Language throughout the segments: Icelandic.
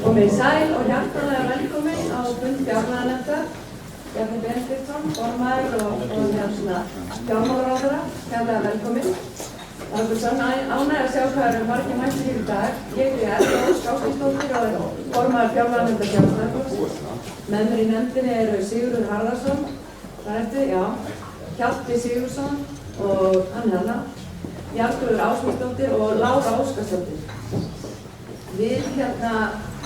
Komið sæl og hjartanlega velkomin á fund fjármálanefndar. Bjarni Benediktsson, formaður og fjármálaráðherra, kærlega velkomin. Það er okkur sann ánægja að sjá hvað eru margir mættir hér í dag. Ég er Ósk Ásgeirsdóttir og formaður fjármálanefndar Sjálfstæðisflokks. Með mér í nefndinni eru Sigurður Harðarson, Hjalti Sigurðsson og hann hérna, Jarðskrúður Ásgeirsdóttir og Lára Óskarsdóttir. Við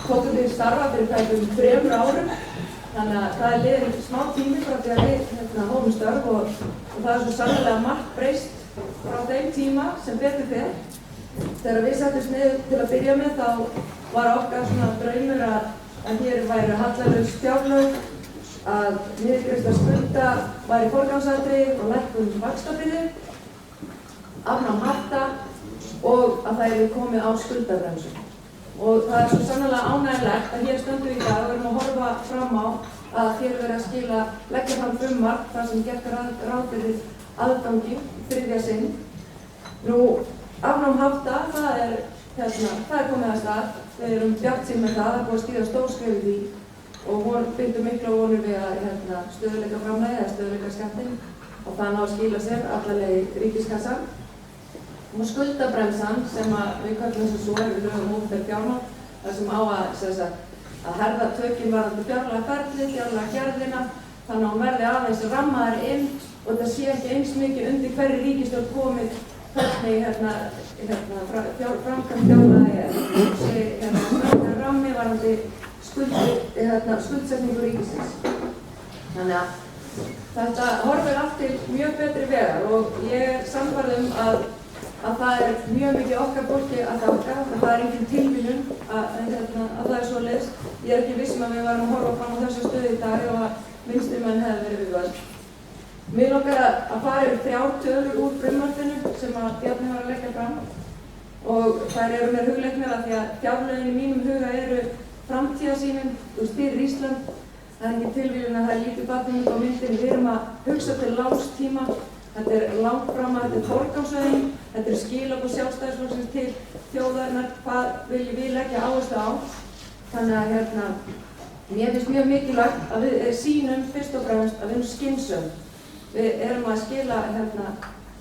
tókum til starfa fyrir tæpum 3 árum, þannig að það er liðin smá tími frá því að við hófum störf og það er svo sannarlega margt breyst frá þeim tíma sem betur fer. Þegar við settumst niður til að byrja með þá var okkar svona draumur að hér væru hallalaus fjárlög, að niðurgreiðsla skulda væri forgangsatriði og lækkun vaxtabyrði, afnám hafta og að það yrði komið á skuldabremsu. Og það er svo sannarlega ánægjulegt að hér stöndum við í dag og erum að horfa fram á að hér er verið að leggja fram frumvarp þar sem gert er ráð fyrir aðgangi þriðja sinn. Nú, afnám hafta, það er komið að stað. Við erum bjartsýn með það, það er búið að stíga stór skref í því og bindum mikla vonir við að stöðugleikaframlagið eða stöðugleikaskattinn og það ná að skila sér alla leið í ríkiskassan. Og skuldabremsan sem við köllum þess að svo er við lögum opinber fjármál, þar sem á að herða tökin varðandi fjárlagaferlið, fjárlagagerðina, þannig að hún verði aðeins rammaðar inn og það sé ekki eins mikið undir hverri ríkisstjórn komið hvernig framkvæmd fjárlagi sé rammi varðandi skuldsetningu ríkisins. Þannig að þetta horfir allt til mjög betri vegar og ég er sannfærð að það er mjög mikið okkar fólki að þakka, það er engin tilviljun að það er svoleiðis. Ég er ekki viss að við varum að horfa fram á þessa stöðu í dag og að vinstrimenn hefði verið við völd. Mig langar að fara yfir 3 tölur úr frumvarpinu sem að Bjarni var að leggja fram og þær eru mér hugleiknar af því að fjárlögin í mínum huga eru framtíðarsýnin fyrir Ísland. Það er ekki tilviljun að það er lítið bakgrunn á myndinni. Við erum að hugsa til langs tíma. Þetta er langt fram að þetta er forgangsröðun, þetta er skilaboð Sjálfstæðisflokksins til þjóðarinnar, hvað viljum við leggja áherslu á. Þannig að mér finnst mjög mikilvægt að við sýnum fyrst og fremst að við erum skynsöm. Við erum að skila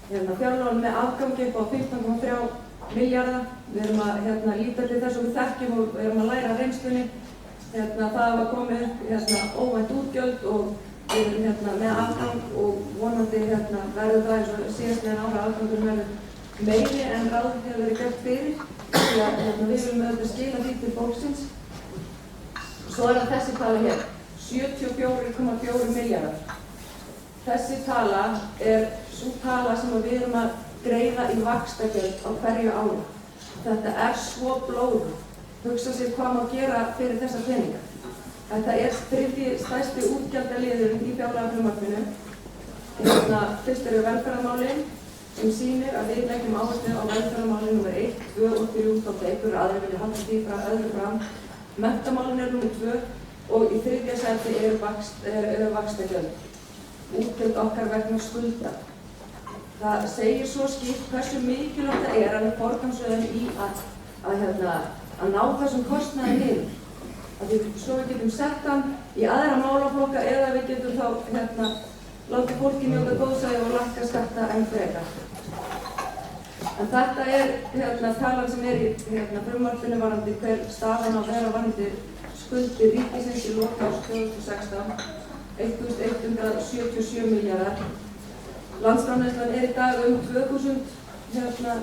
fjárlögunum með afgangi upp á 15,3 milljarða. Við erum að líta til þess að við þekkjum og við erum að læra reynslunni. Það var komið óvænt útgjöld og við erum með afgang og vonandi verður það eins og síðastliðin ára afgangur verður meiri en ráð hefur verið gert fyrir því að við viljum auðvitað skila því til fólksins. Svo er það þessi tala hér, 74,4 milljarðar. Þessi tala er sú tala sem við erum að greiða í vaxtagjöld á hverju ári. Þetta er svo blóð. Hugsa sér hvað má gera fyrir þessa peninga. Þetta er 3. stærsti útgjaldaliðurinn í fjárlagafrumvarpinu. Fyrst eru velferðarmálin sem sýnir að við leggjum áherslu á velferðarmálin nr. 1, 2 og 3 þótt einhverjir aðrir vilja halda því öðru fram. Menntamálin eru nr. 2 og í 3. sæti eru vaxtagjöld. Útgjöld okkar vegna skulda. Það segir svo skýrt hversu mikilvægt það er að við forgangsröðum í að ná þessum kostnaði niður. Að við svo við getum sett hann í aðra málaflokka eða við getum þá látið fólki njóta góðsæði og lækka skatta enn frekar. En þetta er talan sem er í frumvarpinu varðandi hver staðan á vera varðandi skuldir ríkisins í lok árs 2016, 1.177 milljarðar. Landsframleiðslan er í dag 2000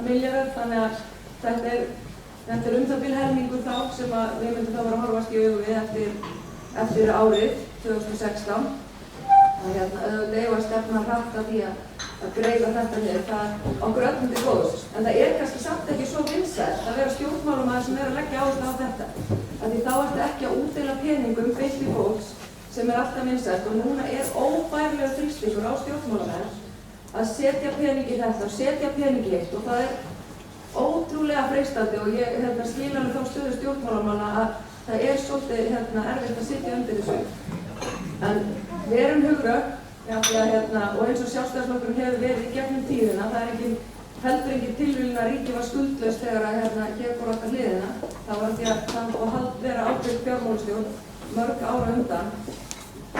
milljarðar, þannig að þetta er það bil helmingur þá sem við myndum þá vera að horfast í augu við eftir árið 2016. Þannig að auðvitað eigum að stefna hratt af því að greiða þetta hér, það okkur öllum til góðs. En það er kannski samt ekki svo vinsælt að vera stjórnmálamaður sem er að leggja áherslu á þetta. Því þá ertu ekki að útdeila peningum beint til fólks sem er alltaf vinsælt og núna er óbærilegur þrýstingur á stjórnmálamenn að setja pening í þetta og setja pening í eitt og það er ótrúlega freistandi og ég skil alveg þá stöðu stjórnmálamanna að það er svolítið erfitt að sitja undir þessu. En við erum hugrökk og eins og Sjálfstæðisflokkurinn hefur verið í gegnum tíðina, það er heldur ekki tilvíðin að ríkið var skuldlaust þegar að hér fór alltaf hliðina. Það var því að það var að vera ábyrgð fjármálastjórn mörg ára undan.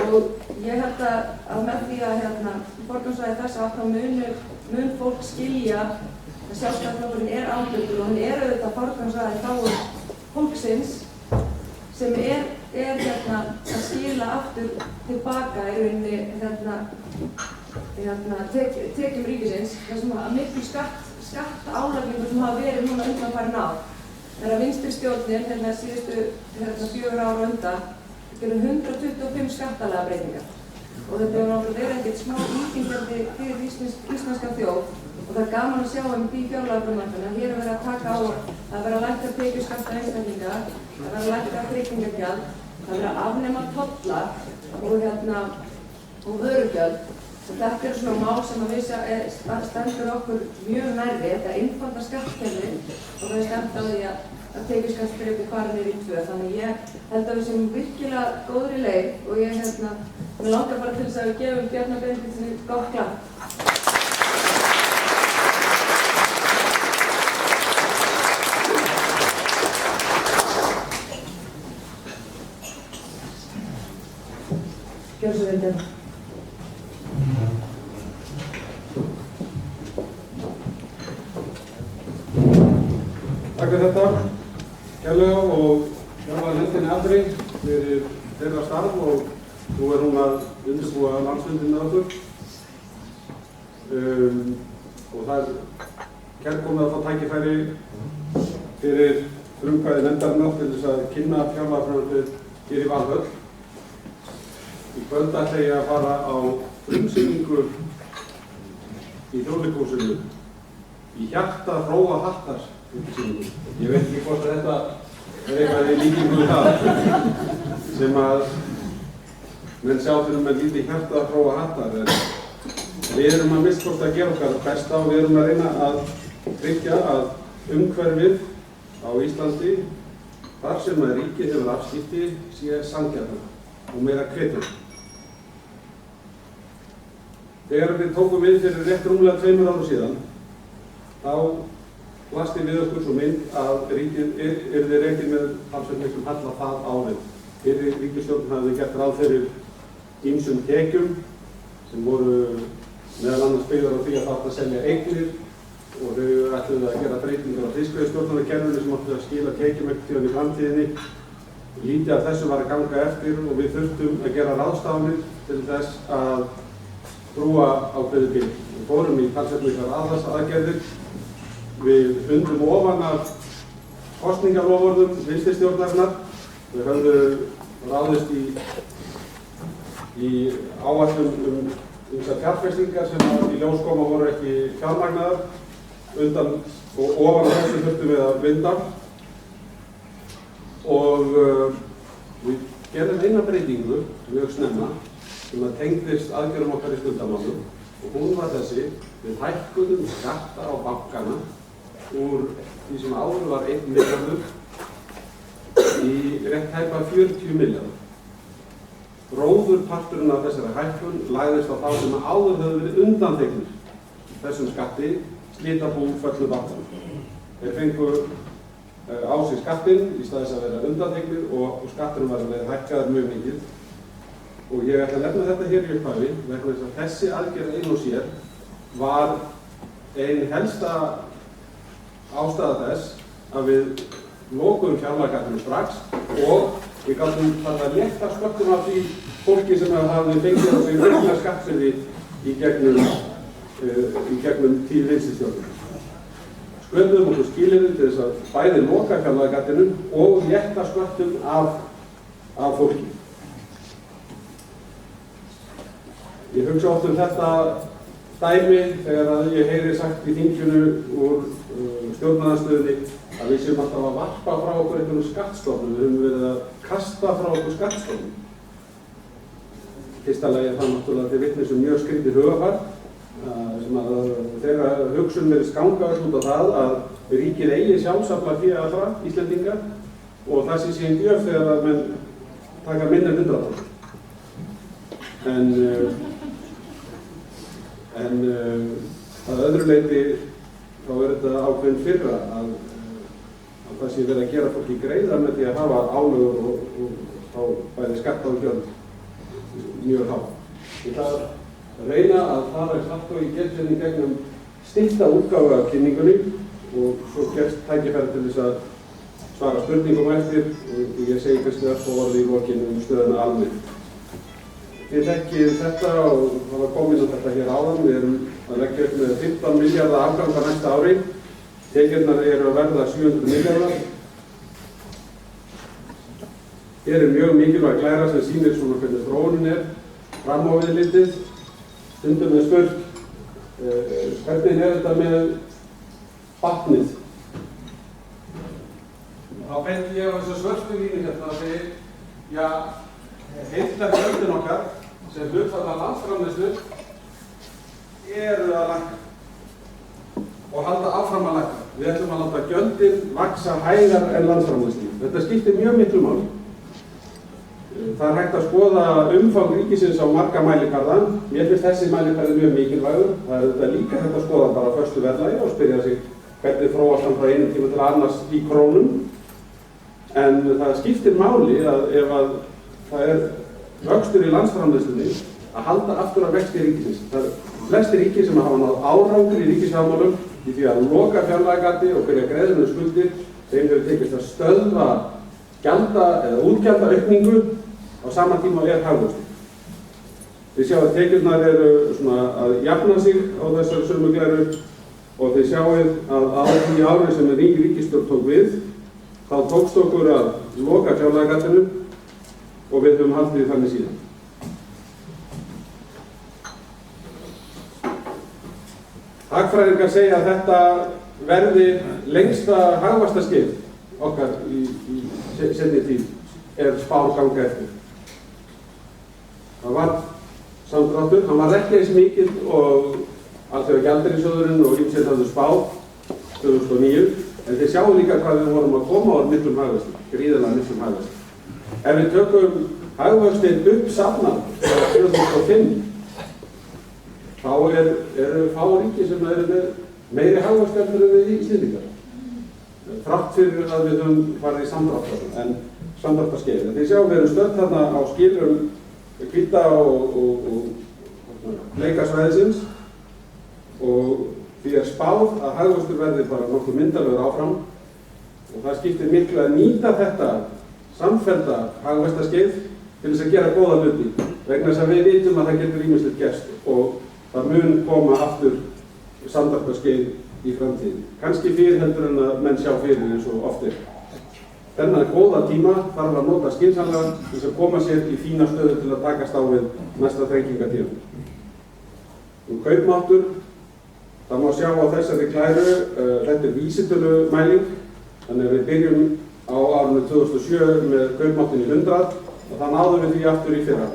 Og ég held að með því að forgangsraði þess átt þá mun fólk skilja að Sjálfstæðisflokkurinn ábyrgur og hann auðvitað forgangsraði þágu fólksins sem að skila aftur tilbaka í rauninni tekjum ríkisins, þessum miklu skattálagningu sem hafa verið núna undanfarin ár. Þegar vinstri stjórnin síðustu 4 ára undan gerðum 125 skattalagabreytingar og þetta hefur náttúrulega verið ekkert smá íþyngjandi fyrir íslenska þjóð og það er gaman að sjá því fjárlagafrumvarpinu að hér er verið að taka á að vera að lækka tekjuskatta einstaklinga, að vera að lækka tryggingagjald, að vera að afnema tolla og vörugjöld. Og þetta svona mál sem að við stendur okkur mjög nærri, þetta einfalda skattkerfi og það er stemt á því að tekjuskattsþrepið fari niður í 2. Þannig ég held að við séum virkilega góðri leið og ég mig langar bara til þess að við gefum Bjarna Benediktssyni gott klapp. Gjörðu svo vel, Bjarni. Takk fyrir þetta, kærlega og fjárlaganefndinni allri fyrir þeirra starf og nú hún að undirbúa landsfundinn með okkur. Og það er kærkomið að fá tækifæri fyrir frumkvæði nefndarinnar til þess að kynna fjárlagafrumvarpið hér í Valhöll. Í kvöld ætla ég að fara á frumsýningu í Þjóðleikhúsinu í hjarta Hróa Hattar. Ég veit ekki hvort þetta eitthvað í líkingu við það sem að menn sjá fyrir með lítið hjarta Hróa Hattar. En við erum að misskosta að gera okkar besta og við erum að reyna að tryggja að umhverfið á Íslandi þar sem að ríkið hefur afskipti sé sanngjarnara og meira hvetjandi. Þegar við tókum við fyrir rétt rúmlega 2 árum síðan þá blasti við okkur svo mynd að ríkið yrði rekið með talsvert miklum halla það árið. Fyrri ríkisstjórnin hafði gert ráð fyrir ýmsum tekjum sem voru meðal annars byggðar á því að það átti að selja eignir og þau ætluðu að gera breytingar á fiskveiðistjórnarkerfinu sem átti að skila tekjum einhvern tímann í framtíðinni. Lítið af þessu var að ganga eftir og við þurftum að gera ráðstafanir til þess að brúa ákveðið bil. Við fórum í talsvert miklar aðhaldsaðgerðir. Við undum ofan af kosningaloforðum vinstri stjórnarinnar. Við höfðum ráðist í áætlun ýmsar fjárfestingar sem í ljós koma voru ekki fjármagnaðar. Undan og ofan af þessu þurftum við að vinda. Og við gerðum eina breytingu mjög snemma sem að tengdist aðgerðum okkar í skuldamálum og hún var þessi: við hækkuðum skatta á bankana úr því sem áður var 1 milljarður í rétt tæpa 40 milljarða. Róðurparturinn af þessari hækkun lagðist á þá sem áður höfðu verið undanþegnir þessum skatti, slitabú föllnu bankana. Þeir fengu á sig skattinn í stað þess að vera undanþegnir og skatturinn var hækkaður mjög mikið. Og ég ætla að nefna þetta hér í upphafi vegna þess að þessi aðgerð ein og sér var ein helsta ástæða þess að við lokuðum fjárlagagatinu strax og við gátum þarna að létta sköttum af því fólki sem hafði fengið á sig aukna skattbyrði í gegnum tíð vinstristjórnar. Sköpuðum okkur skilyrði til þess að bæði loka fjárlagagatinu og létta sköttum af fólki. Ég hugsa oft þetta dæmi þegar að ég heyri sagt í þinginu úr stjórnarandstöðunni að við séum alltaf að varpa frá okkur einhvern skattstofnum. Við höfum verið að kasta frá okkur skattstofnum. Fyrsta lagi það náttúrulega til vitnis mjög skrítið hugafar sem að þeirra hugsun verið skangaður út á það að ríkið eigi sjálfsafla fé allra Íslendinga og það sé síðan gjöf þegar að menn taka minna en 100%. En að öðru leyti þá þetta ákveðin fyrra að það sé verið að gera fólki greiða með því að hafa álögur og þá bæði skatta og gjöld mjög hátt. Ég ætla að reyna að fara satt og í gegnum gegnum stytta útgáfu af kynningunni og svo gerst tækifæri til þess að svara spurningum eftir og ég segi kannski örfá orð í lokin stöðuna almennt. Þið þekkið þetta og það var komið á þetta hér áðan. Við erum að leggja upp með 15 milljarða afgang á næsta ári. Tekjurnar eru að verða 700 milljarðar. Hér mjög mikilvæg glæra sem sýnir svona hvernig þróunin fram á við litið. Stundum spurt, hvernig þetta með vatnið? Þá bendi ég á þessu svörtu línu hérna að segja, já, heildargjöldin okkar sem hlutfall af landsframleiðslu eru að lækka og halda áfram að lækka. Við ætlum að láta gjöldin vaxa hægar en landsframleiðslu. Þetta skiptir mjög miklu máli. Það hægt að skoða umfang ríkisins á marga mælikvarða. Mér finnst þessi mælikvarði mjög mikilvægur. Það þetta líka hægt að skoða bara föstu verðlagi og spyrja sig hvernig þróast hann frá einum tíma til annars í krónum. En það skiptir máli að ef að það vöxtur í landsframleiðslunni að halda aftur af vexti ríkisins. Það flestir ríki sem hafa náð árangur í ríkisfjármálum í því að loka fjárlagagati og byrja að greiða með skuldir, þeim hefur tekist að stöðva gjalda eða útgjaldaaukningu á sama tíma hagvöxtur. Þið sjáum að tekjurnar eru svona að jafna sig á þessari sömu glæru og þið sjáum að á því ári sem ný ríkisstjórn tók við, þá tókst okkur að loka fjárlagagatinu og við höfum haldið þannig síðan. Hagfræðingar segja að þetta verði lengsta hagvaxtarskeið okkar í seinni tíð ef spár ganga eftir. Það var samdráttur, hann var ekki eins mikill og Alþjóðagjaldeyrissjóðurinn og ýmsir hafði spáð 2009, en þið sjáum líka hvað við vorum að koma á miklum hagvexti, gríðarlega miklum hagvexti. Ef við tökum hagvöxtinn uppsafnað frá 2005, þá eru fá ríki sem eru með meiri hagvöxt en við Íslendingar. Þrátt fyrir að við höfum farið í samdráttarskeið. Þið sjáum við erum stödd þarna á skilum hvíta og bleika svæðisins og því spáð að hagvöxtur verði bara nokkuð myndarlegur áfram og það skiptir miklu að nýta þetta samfellda hagvaxtarskeið til þess að gera góða hluti vegna þess að við vitum að það getur ýmislegt gerst og það mun koma aftur samdráttarskeið í framtíðinni. Kannski fyrr heldur en að menn sjá fyrir eins og oft Þennan góða tíma þarf að nota skynsamlega til þess að koma sér í fína stöðu til að takast á við næsta þrengingatíma. Kaupmáttur, það má sjá á þessari glæru, þetta vísitölumæling, þannig að við byrjum á árinu 2007 með kaupmáttin í 100 og það náðum við því aftur í fyrra.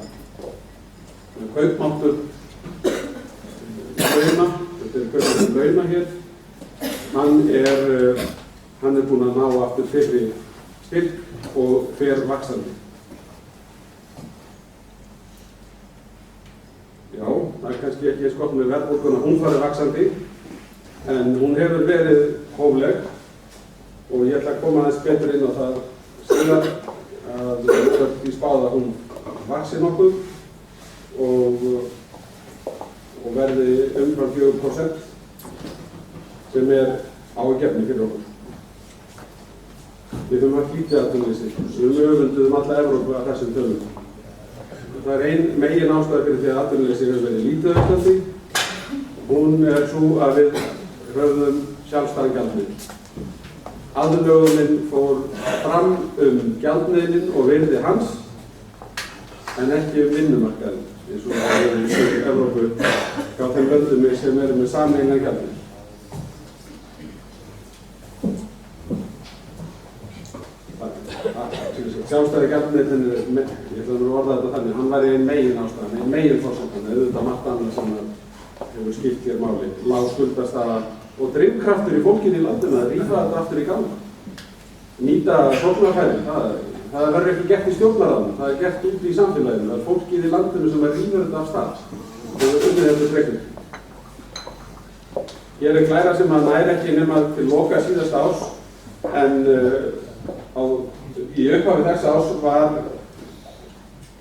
Kaupmáttur launa, þetta kaupmáttur launa hér, hann búinn að ná aftur fyrri styrk og fer vaxandi. Já, það kannski ekki eins gott með verðbólguna, hún farið vaxandi, en hún hefur verið hófleg og ég ætla að koma aðeins betur inn á það síðan að því spáð að hún vaxi nokkuð og verði umfram 4% sem áhyggjuefni fyrir okkur. Við höfum að hlýta atvinnuleysi. Við öfunduðum alla Evrópu að þessum tölum. Það ein megin ástæða fyrir því að atvinnuleysi hefur verið lítið aukandi. Hún sú að við höfðum sjálfstæðan gjaldmiðil. Aðlögunin fór fram gjaldmiðilinn og virði hans, en ekki vinnumarkaðinn, eins og það er í Evrópu hjá þeim löndum sem eru með sameiginlegan gjaldmiðil. Sjálfstæði gjaldmiðillinn, ég ætla að orða þetta þannig, hann væri ein megin ástæðan, ein megin forsendan, auðvitað margt annað sem hefur skipt hér máli, lág skuldastaða og drifkraftur í fólkinu í landinu að rífa þetta aftur í gang. Nýta sóknarfæri, það verður ekki gert í stjórnarráðinu, það gert út í samfélaginu, það fólkið í landinu sem rífur þetta af stað. Það unnið þetta freknir. Hér glæra sem að nær ekki nema til loka síðasta árs, en í upphafi þessa árs var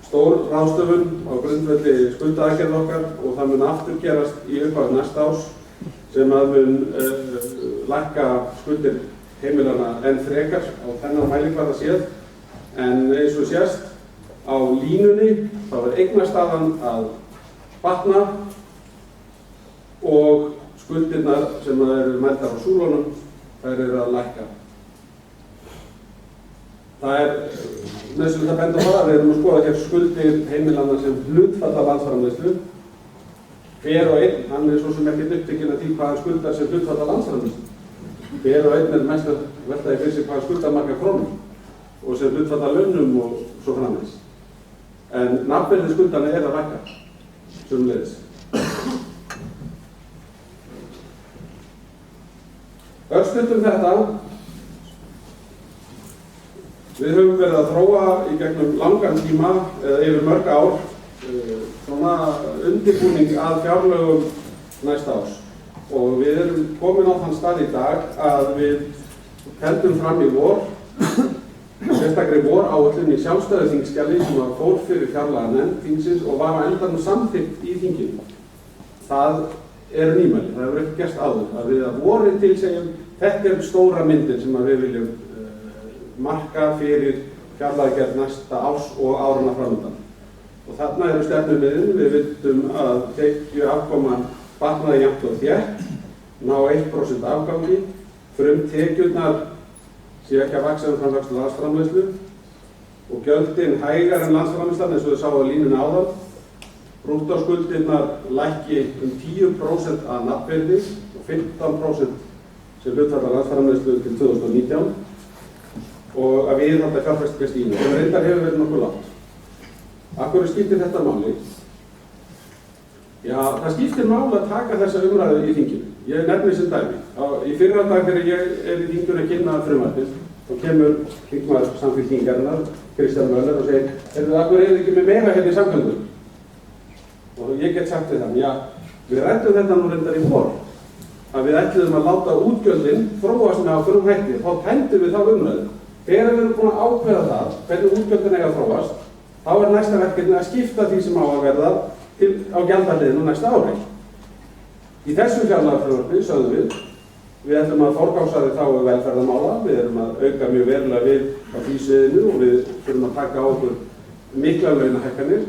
stór ráðstöfun á grundvelli skuldaaðgerða okkar og það mun aftur gerast í upphafi næsta árs sem að mun lækka skuldir heimilanna enn frekar á þennan mælikvarða séð. En eins og sést á línunni þá eignastaðan að batna og skuldirnar sem eru mældar á súlunum, þær eru að lækka. Það nauðsynlegt að benda á það, við erum að skoða hér skuldir heimilanna sem hlutfall af landsframleiðslu. Hver og einn, hann svo sem ekkert upptekinn af því hvað hann skuldar sem hlutfall af landsframleiðslu. Hver og einn mest að veltaði fyrir sig hvað hann skuldar margar krónur og sem hlutfall af launum og svo framvegis. En nafnvirði skuldanna að lækka, sömuleiðis. Örstutt þetta. Við höfum verið að þróa í gegnum langan tíma, eða yfir mörg ár, svona undirbúning að fjárlögum næsta árs. Og við erum komin á þann stað í dag að við heldum fram í vor, sérstakri voráætlun í sjálfstæðu þingskjali sem var fór fyrir fjárlaganefnd þingsins og var á endanum samþykkt í þinginu. Það eru nýmæli, það hefur ekki gerst áður, að við að vori tilsegjum, þetta er stóra myndin sem við viljum marka fyrir fjárlagagerð næsta árs og árana framöndan. Og þarna eru stefnumiðin, við vildum að tekjuafkoman batnaði jafnt og þétt, ná 1% afgangi, frumtekjurnar séu ekki að vaxa umfram vöxt landsframleiðslu og gjöldin hægar en landsframleiðslan eins og þau sáu á línunni áðan. Brúttóskuldirnar lækki 10% að nafnvirði og 15% sem hlutfall af landsframleiðslu til 2019 og að viðhalda fjárfestingarstiginu sem reyndar hefur verið nokkuð lágt. Af hverju skiptir þetta máli? Já, það skiptir máli að taka þessa umræðu í þinginu. Ég nefni sem dæmi. Í fyrradag þegar ég í þinginu að kynna frumvarpið, þá kemur þingmaður Samfylkingarinnar, Kristján Möller, og segir: af hverju ekki með meira hérna í samgöngum? Og ég get sagt við þann, já, við ræddum þetta nú reyndar í vor, að við ætluðum að láta útgjöldin þróast með ákveðnum hætti, þá tæmdum við þá umræðu. Þegar við erum búin að ákveða það, hvernig útgjöldin eiga að þróast, þá er næsta verkefni að skipta því sem á að verða á gjaldahliðinu næsta ári. Í þessu fjárlagafrumvarpi sögðum við ætlum að forgangsraða í þágu velferðarmála, við erum að auka mjög verulega við á því sviðinu og við þurfum að taka á okkur miklar launahækkanir.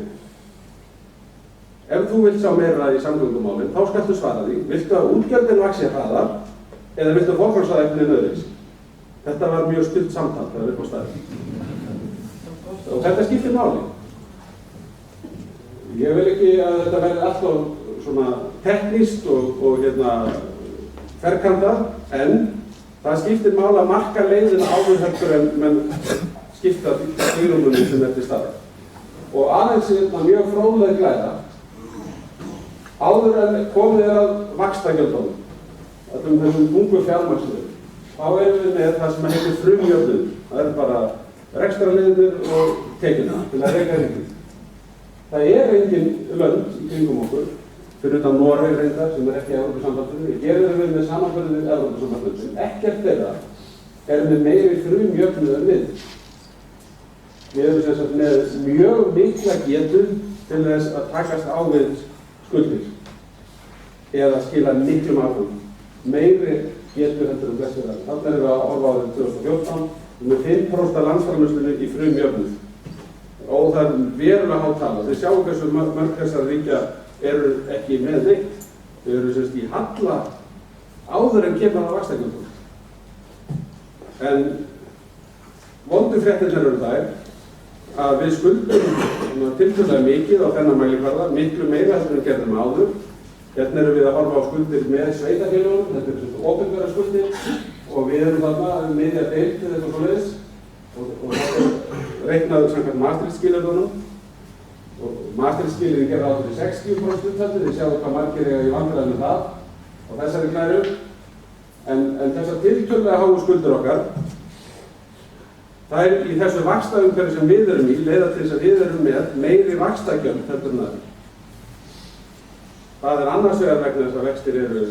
Ef þú vilt sjá meira í samgöngumálin, þá skaltu svara því, viltu að útgjöldin vaxi hraðar eða viltu að forgangsraða einhvern veginn öðruvísi? Þetta var mjög stutt samtal þegar upp á staðinn. Og þetta skiptir máli. Ég vil ekki að þetta verði alltaf svona teknískt og ferkantað, en það skiptir máli að marka leiðina áður heldur en menn skipta svigrúmunum sem er til staðar. Og aðeins mjög fróðleg glæða, áður en komið að vaxtagjöldunum, öllum þessum ungu fjármagnsliðum, þá erum við með það sem heitir frumjöfnuður. Það eru bara rekstrarliðir og tekjuna til að reka ríkið. Það engin lönd í kringum okkur, fyrir utan Noreg reyndar, sem ekki í Evrópusambandinu. Við gerum við með samanburði við Evrópusambandinu, sem ekkert þeirra með meiri frumjöfnuð en við. Við erum sem sagt með mjög mikla getu til þess að takast á við skuldir eða skila miklum afkomum. Meiri getur heldur flestir aðrir. Þarna erum við að horfa á árið 2014 með 5% af landsframleiðslunni í frumjöfnuð. Og það er verulega há tala. Þið sjáum hversu mörg þessara ríkja eru ekki með neitt. Þau eru sem sagt í halla áður en kemur að vaxtagjöldum. En vondu fréttirnar eru þær að við skuldum tiltölulega mikið á þennan mælikvarða, miklu meira heldur en gerðum áður. Hérna erum við að horfa á skuldir með sveitarfélögum, þetta eru svona opinbera skuldir og við erum þarna miðja deild eða eitthvað svoleiðis og þetta er reiknað samkvæmt Maastricht-skilyrðunum og Maastricht-skilyrðin gerir áður til 60% hlutfalli, þið sjáum hvað margir eiga í vandræðum með það á þessari glæru. En þessar tiltölulega háu skuldir okkar, það er í þessu vaxtaumhverfi sem við erum í leiða til þess að við erum með meiri vaxtagjöld heldur en aðrir. Það er annars vegar vegna þess að vextir eru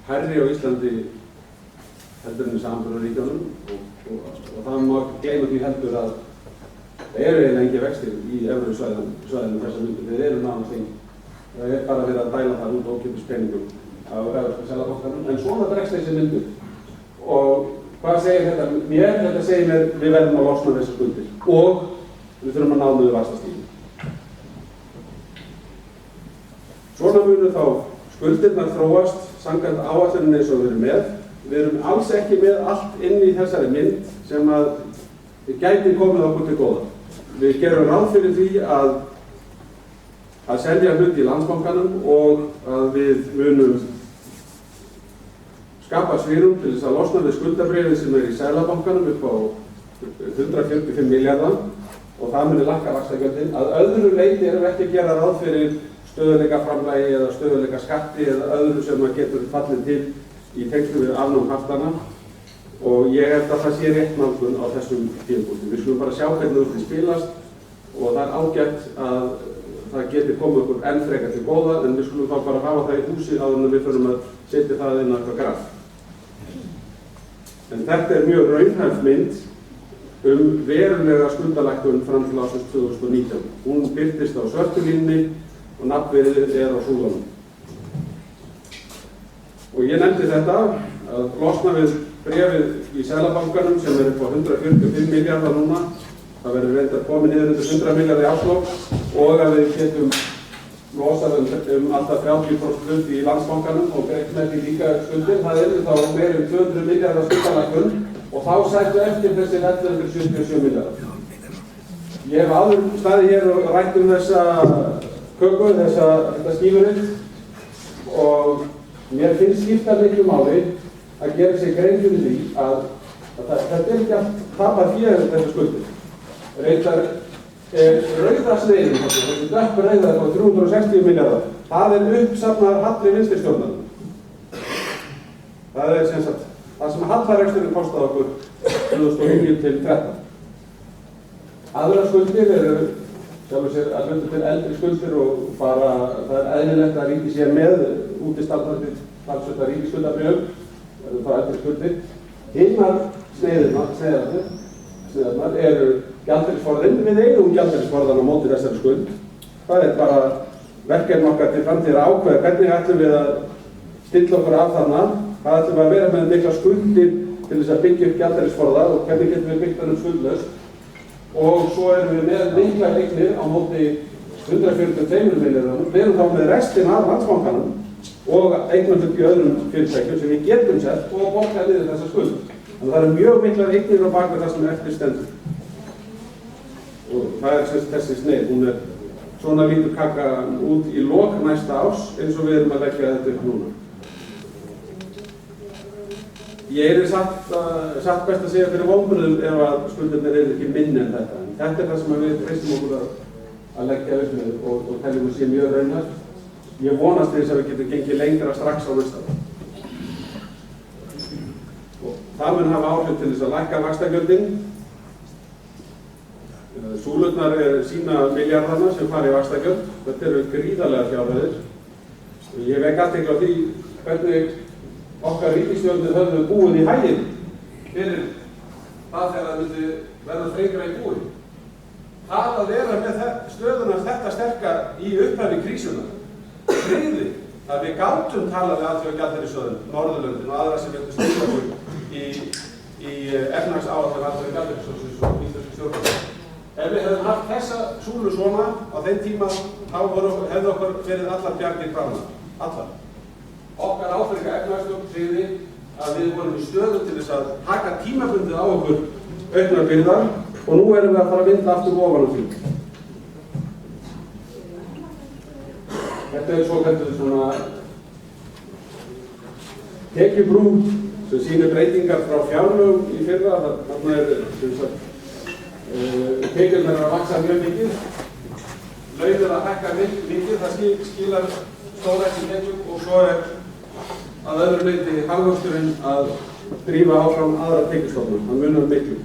hærri á Íslandi heldur enn í samanburðarríkjunum og það má ekki gleyma því heldur að það eru eiginlega engin vextir í evrusvæðinu þessar myndir. Þeir eru nánast engin. Það bara verið að dæla það út ókeypis peningum á evrópska seðlabankanum. En svona dregst þessi myndir. Og hvað segir þetta mér? Þetta segir mér við verðum að losna þessar skuldir og við þurfum að ná niður vaxtastiginu. Svona munu þá skuldirnar þróast samkvæmt áætluninni eins og við erum með. Við erum alls ekki með allt inn í þessari mynd sem að við gæti komið okkur til góða. Við gerum ráð fyrir því að selja hlut í Landsbankanum og að við munum skapa svigrúm til þess að losna við skuldabréfið sem í Seðlabankanum upp á 145 milljarða og það muni lækka vaxtagjöldin. Að öðru leyti erum við ekki að gera ráð fyrir stöðugleikaframlagi eða stöðugleikaskatti eða öðru sem getur fallið til í tengslum við afnám haftanna og ég held að það sé rétt nálgun á þessum tímapunkti. Við skulum bara sjá hvernig úrslitið spilast og það er ágætt að það geti komið okkur enn frekar til góða en við skulum þá bara hafa það í húsi áður en við förum að setja það inn á eitthvað graf. En þetta er mjög raunhæf mynd verulega skuldalækkun fram til ársins 2019. Hún birtist á svörtu línunni og nafnvirðið er á súlunum. Og ég nefndi þetta að losna við bréfið í Seðlabankanum sem upp á 145 milljarða núna. Það verður reyndar komið niður undir 100 milljarða í árslok og að við getum losað alltaf 30% hlut í Landsbankanum og greitt með því líka skuldir. Það þá meira 200 milljarða skuldalækkun og þá sættu eftir þessi 1177 milljarða. Ég hef áður staðið hér og rætt þessa köku, þetta skífurinn og mér finnst skipta miklu máli að gera sér grein fyrir því að þetta er ekki að tapa fyrir þessar skuldir. Reyndar rauða sneiðin, þessi dökk rauða á 360 milljarðar, það er uppsafnaður halli vinstri stjórnarinnar. Það er sem sagt það sem hallareksturinn kostaði okkur 2009 til 2013. Aðrar skuldir eru sjálfur sér að hluta til eldri skuldir og bara það er eðlilegt að ríkið sé með útistandandi talsvert ríkisskuldabréfum, það eru þá eldri skuldir. Hinnar sneiðarnar eru gjaldeyrisforðinn. Við eigum gjaldeyrisforðan á móti þessari skuld. Það er bara verkefni okkar til framtíðar að ákveða hvernig ætlum við að stilla okkur af þarna. Hvað ætlum við að vera með mikla skuldir til þess að byggja upp gjaldeyrisforða og hvernig getum við byggt hann skuldlaust. Og svo erum við með mikla eignir á móti 142 milljarðum. Við erum þá með restin af Landsbankanum og eignarhlut í öðrum fyrirtækjum sem við getum sett og borgað niður þessa skuld. Þannig að það eru mjög miklar eignir á bak við það sem eftir stendur. Og það er þessi sneið, hún er svona lítur kaka út í lok næsta árs eins og við erum að leggja þetta upp núna. Ég er satt best að segja fyrir vonbrigðum ef að skuldirnir eru ekki minni en þetta. En þetta er það sem við treystum okkur að leggja upp með og teljum að sé mjög raunhæft. Ég vonast til þess að við getum gengið lengra strax á næsta ári. Og það mun hafa áhrif til þess að lækka vaxtagjöldin. Súlurnar sína milljarðarna sem fara í vaxtagjöld. Þetta eru gríðarlega fjárhæðir. Ég vek athygli á því hvernig okkar ríkisstjórnir höfðu búið í haginn fyrir það þegar það myndi verða þrengra í búið. Það að vera með stöðuna þetta sterka í upphafi krísunar tryggði að við gátum talað við Alþjóðagjaldeyrissjóðinn, Norðurlöndin og aðra sem vildu stýra okkur í efnahagsáætlun Alþjóðagjaldeyrissjóðsins og íslensku stjórnvalda. Ef við hefðum haft þessa súlu svona á þeim tíma þá hefðu okkur verið allar bjargir bráðnar. Allar. Okkar ábyrga efnahagsstjórn tryggði að við vorum í stöðu til þess að taka tímabundið á okkur auknar byrðar og nú erum við að fara að vinda aftur ofan á því. Þetta er svona tekjubrú sem sýnir breytingar frá fjárlögum í fyrra. Þarna tekjurnar að vaxa mjög mikið, launin að hækka mikið, það skilar stórættum tekjum og svo að öðru leyti hagvöxturinn að drífa áfram aðra tekjustofna, hann munar miklu.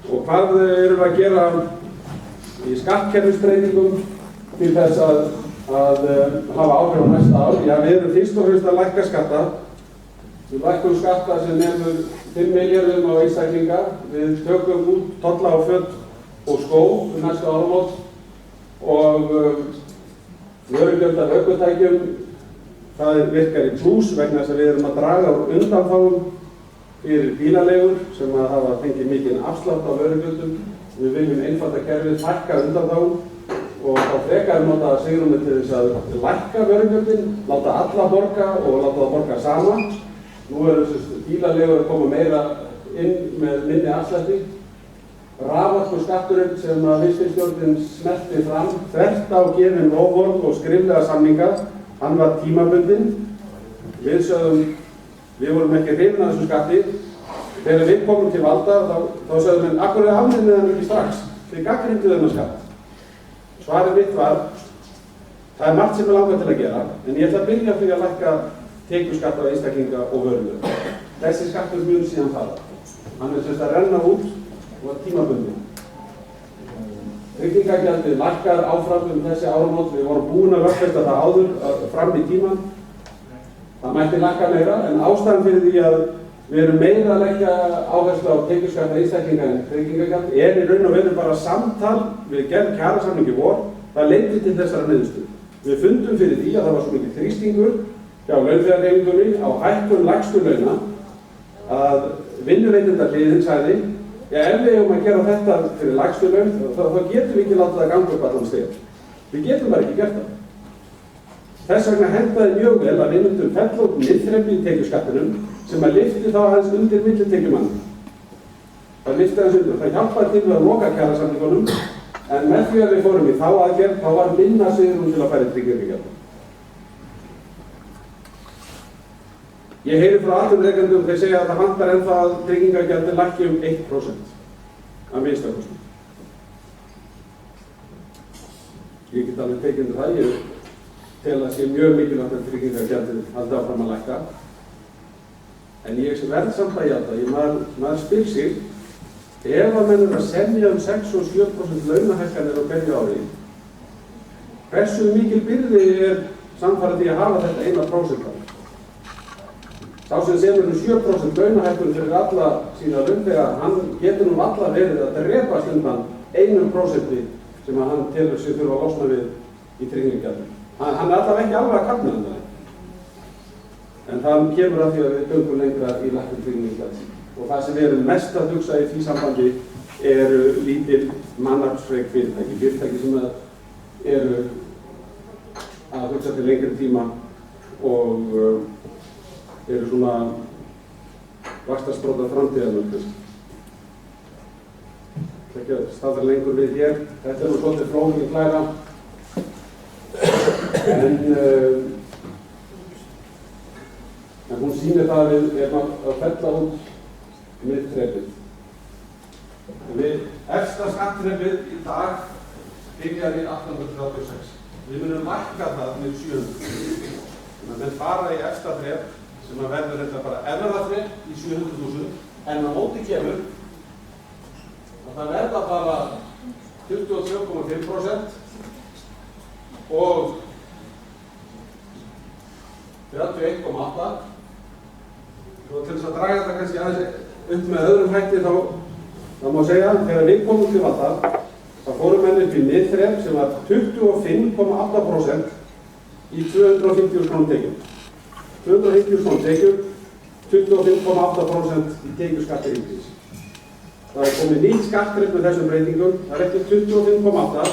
Og hvað erum við að gera í skattkerfisbreytingum til þess að hafa áhrif á næsta ár. Já, við erum fyrst og fremst að lækka skatta. Við lækkum skatta sem nemur 5 milljörðum á einstaklinga. Við tökum út tolla á föt og skó næsta áramót og vörugjöld af ökutækjum, það virkar í plús vegna þess að við erum að draga úr undanþágum fyrir bílaleigur sem að hafa fengið mikinn afslátt á vörugjöldum. Við viljum einfalda kerfið, fækka undanþágum og þá frekar nota svigrúmið til þess að lækka vörugjöldin, láta alla borga og láta það borga sama. Nú eru bílaleigur að koma meira inn með minni afslætti. Raforkuskatturinn sem að vinstristjórnin smelti fram þvert á gefin loforð og skriflega samninga, hann var tímabundinn. Við sögðum, við vorum ekki hrifin af þessum skatti. Þegar við komum til valda þá sögðum við, af hverju afnæmið hann ekki strax? Þið gagnrýnduð þennan skatt. Svarið mitt var, það er margt sem við langar til að gera, en ég ætla að byrja fyrir að lækka tekjuskatt á einstaklinga og vörugjöld. Þessi skattur mun síðan fara. Hann er sem sagt að renna út og tímabundinn. Tryggingagjaldið lækkar áfram þessi áramót. Við vorum búin að lögfesta það áður fram í tímann. Það mætti lækka meira, en ástæðan fyrir því að við erum meira að leggja áherslu á tekjuskatt á einstaklinga en tryggingagjald er í raun og veru bara samtal við gerð kjarasamningi vor. Það leiddi til þessara niðurstöðu. Við fundum fyrir því að það var svo mikið þrýstingur hjá launþegahreyfingunni á hækkun lægstu launa að vinnuveitendahliðin sagði, já, ef við eigum að gera þetta fyrir lægstu laun, þá getum við ekki látið það ganga upp allan stigann. Við getum bara ekki gert það. Þess vegna hentaði mjög vel að við myndum fella út miðþrepið í tekjuskattinum sem að lyfti þá aðeins undir millitekjumanni. Það lyfti aðeins undir, það hjálpaði til við að loka kjarasamningunum, en með því að við fórum í þá aðgerð, þá var minna svigrúm til að færa tryggingagjald. Ég heyri frá atvinnurekendum, þeir segja að það vantar ennþá að tryggingagjaldið lækki 1% að minnsta kosti. Ég get alveg tekið undir það, ég tel að sé mjög mikilvægt að tryggingagjaldið haldi áfram að lækka. En ég verð samt að játa, maður spyr sig, ef að menn eru að semja 6 og 7% launahækkanir á hverju ári, hversu mikil byrði er samfara því að hafa þetta 1%? Sá sem semur 7% launahækkun fyrir alla sína launþega, hann getur nú alla verið að drepast undan 1% sem að hann telur sig þurfa að losna við í tryggingagjaldinu. Hann er alltaf ekki alveg að kafna þetta. En það kemur að því að við göngum lengra í lækkun tryggingagjalds. Og það sem við erum mest að hugsa í því sambandi eru lítil mannaflsfrek fyrirtæki sem eru að hugsa til lengri tíma og eru svona vaxtarsprota framtíðarmönnum. Það ekki að staðra lengur við hér. Þetta er nú svolítið flókið klæða. En hún sýnir það að við erum að fella út miðþrepið. Efsta skattþrepið í dag byrjar í 836. Við munum lækka það með 700. Þannig að menn fara í efsta þrep sem að verður þetta bara efraþrep í 700.000, en á móti kemur að það verða bara 22,5% og 31,8%. Og til þess að draga þetta kannski aðeins upp með öðrum hætti þá má segja að þegar við komum til valda þá fórum menn upp í miðþrep sem var 25,8% í 250.000 krónum tekjum. 250.000 krónum tekjum, 25,8% í tekjuskatti ríkisins. Það er komið nýtt skattþrep með þessum breytingum, það er ekki 25,8,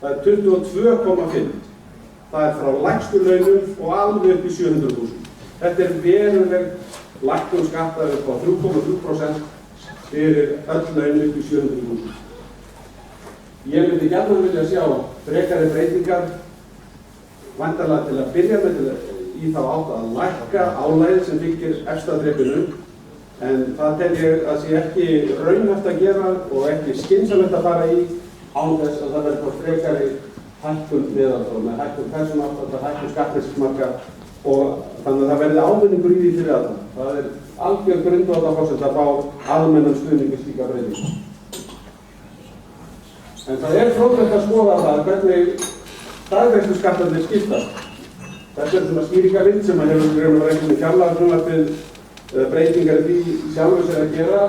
það er 22,5. Það er frá lægstu launum og alveg upp í 700.000. Þetta er veruleg lækkun skattar upp á 3,3% fyrir öll laun upp í 700.000. Ég myndi gjarnan vilja sjá frekari breytingar, væntanlega til að byrja með í þá átt að lækka álagið sem fylgir efsta þrepinu, en það tel ég að sé ekki raunhæft að gera og ekki skynsamlegt að fara í án þess að það verður frekari hækkun meðalfrá með hækkun persónuafsláttar, hækkun skattleysismarka og þannig að það verði áminningur í því fyrir alla. Það er algjör grundvallarforsenda að fá almennan stuðning við slíka breytingu. En það er fróðlegt að skoða það hvernig staðgreiðsluskattarnir skiptast. Þetta er svona skýringarmynd sem hefur raun og veru einhvern veginn fjárlagafrumvarpið breytingar í því sjálfu sér að gera,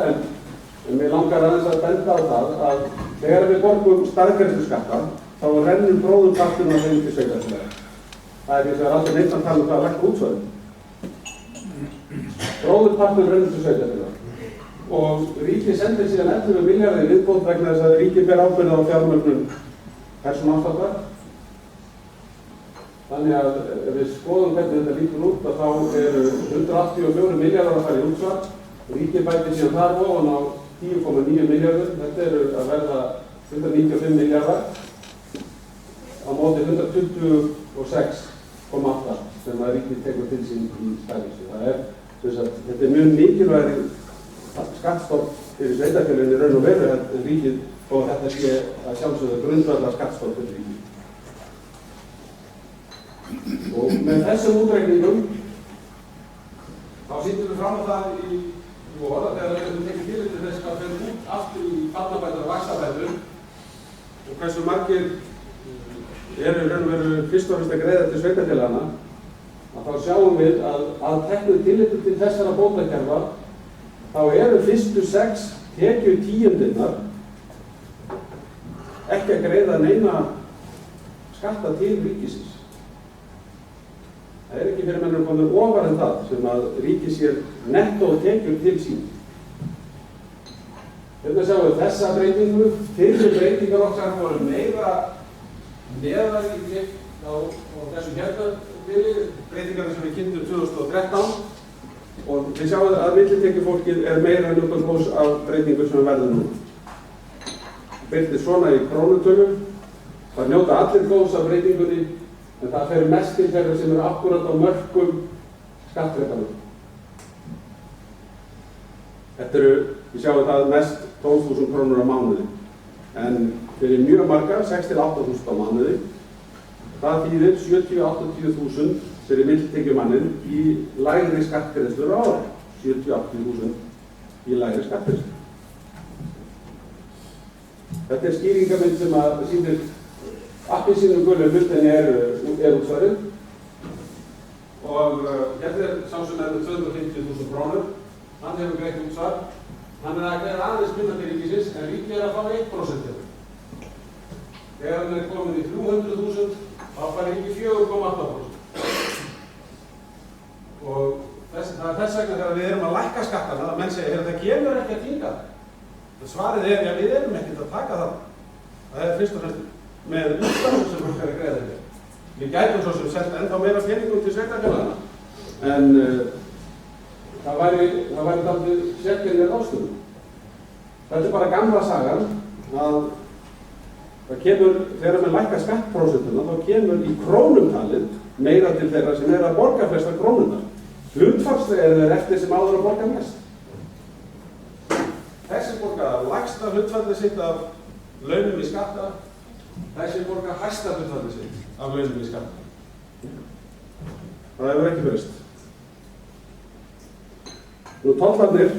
en mér langar aðeins að benda á það að þegar við borgum staðgreiðsluskatta þá rennur bróðurparturinn af þeim til sveitarfélaga. Það er hins vegar aldrei neitt að tala um það að lækka útsvarið. Bróðurparturinn rennur til sveitarfélaga og ríkið sendir síðan 11 milljarðar í viðbót vegna þess að ríkið ber ábyrgð á fjármögnun persónuafsláttar. Þannig að ef við skoðum hvernig þetta lítur út þá eru 184 milljarðar að fara í útsvar. Ríkið bætir síðan þar ofan á 10,9 milljarður. Þetta eru að verða 195 milljarðar á móti 126,8 sem að ríkið tekur til sín í staðgreiðslu. Þetta er mjög mikilvægur skattstofn fyrir sveitarfélögin í raun og veru en ríkið og þetta sé að sjálfsögðu grundvallar skattstofn fyrir ríkið. Og með þessum útreikningum þá sýndum við fram á það í vor að þegar við höfum tekið tillit til þess að fyrir út aftur í barnabætur og vaxtabætur og hversu margir eru í raun og veru fyrst og fremst að greiða til sveitarfélaganna að þá sjáum við að teknu tilliti til þessara bótakerfa þá eru fyrstu 6 tekjutíundirnar ekki að greiða neina skatta til ríkisins. Það er ekki fyrir mennur komið ofar en það sem að ríkið sér nettó tekjur til sín. Hérna sjáum við þessa breytingu, fyrri breytingar okkar voru meira neðar í klipp á þessu hérna breytingarna sem við kynntum 2013 og við sjáum að millitekjufólkið er meira en njóta góðs af breytingu sem við verðum núna. Birtist svona í krónutölum, það njóta allir góðs af breytingunni en það fer mest til þeirra sem eru akkúrat á mörkum skattþrepanna. Þetta eru, við sjáum það mest 12.000 krónur á mánuði en fyrir mjög marga 6.000–8.000 á mánuði. Það þýðir 70–80.000 fyrir millitekjumannin í lægri skattgreiðslur á ári. 70–80.000 í lægri skattgreiðslur. Þetta er skýringarmynd sem að sýnir appelsínugulu hlutinni er útsvarið og hérna er sá sem er með 250.000 krónur. Hann hefur greitt útsvar. Hann er að greiða aðeins minna til ríkisins en ríkið er að fá 1%. Þegar hann er komin í 300.000 þá fær ríkið 4,8%. Og það er þess vegna þegar við erum að lækka skattana að menn segja það kemur ekki að hingað. Svarið er að við erum ekkert að taka það. Það er fyrst og fremst með útstæðum sem fólk er að greiða hér. Við gætum svo sem selt ennþá meira peningum til sveitarfélaganna en það væri dálítið sérkennileg ráðstöfun. Þetta er bara gamla sagan að það kemur, þegar við lækka skattprósentuna, þá kemur í krónum talið meira til þeirra sem er að borga flestar krónunar. Hlutfallslega er þeir eftir sem áður að borga mest. Þessi borga lægsta hlutfallið sitt af launum í skatta, þessi borga hæsta hlutfallið sitt af launum í skatta. Það hefur ekki breyst. Nú tollarnir,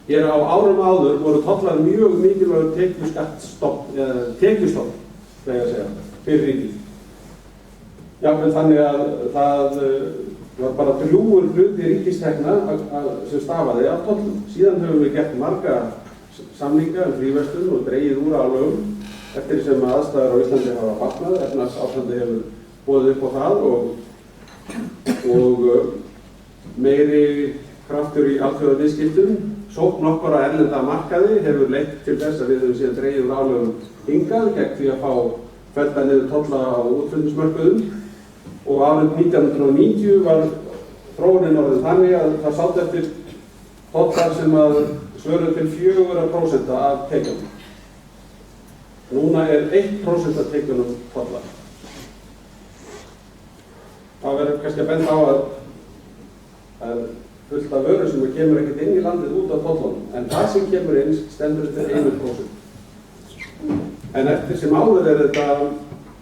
hér á árum áður voru tollar mjög mikilvægur tekjustofn, þegar að segja, fyrir ríkið. Jafnvel þannig að það var bara drjúgur hluti ríkistekna sem stafaði af tollum. Síðan höfum við gert marga samninga fríverslun og dregið úr álögum eftir sem aðstæður á Íslandi hafa batnað. Efnahagsástandið hefur boðið upp á það og meiri kraftur í alþjóðaviðskiptum. Sókn okkar á erlenda markaði hefur leitt til þess að við höfum síðan dregið úr álögum hingað gegn því að fá fellda niður tolla á útflutningsmörkuðum. Og árið 1990 var þróunin orðin þannig að það sátt eftir tollar sem að svöruðu til 4% af tekjunum. Núna er 1% af tekjunum tollar. Það verður kannski að benda á að fullt af vöru sem kemur ekkert inn í landið út af tollunum, en það sem kemur inn stendur til 1%. En eftir sem áður er þetta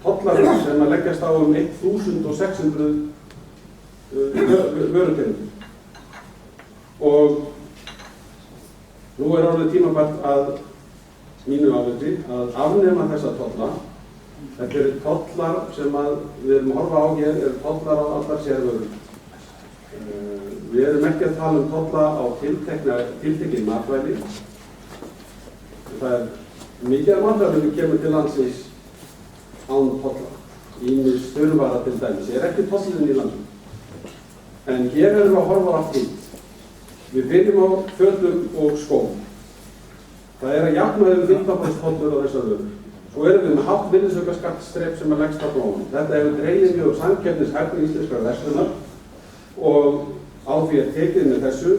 tollar sem að leggjast á 1.600 vörutegundir. Og nú er orðið tímabært að mínu áliti að afnema þessa tolla Þetta eru tollar sem við erum að horfa á hér, eru tollar á allar sérvörur. Við erum ekki að tala tolla á tiltekin matvæli. Það mikið af matvæli sem kemur til landsins án tolla. Ýmis þurrvara til dæmis. Ég ekki tollin í landinu. En hér erum við að horfa á hitt. Við byrjum á fötum og skóm. Það að jafnaði 15% tollur á þessar vörur. Svo erum við með hátt virðisaukaskattsþrep sem leggst þarna ofan. Þetta hefur dregið mjög samkeppnishæfni íslenskrar verslunar og á því að tekið með þessu.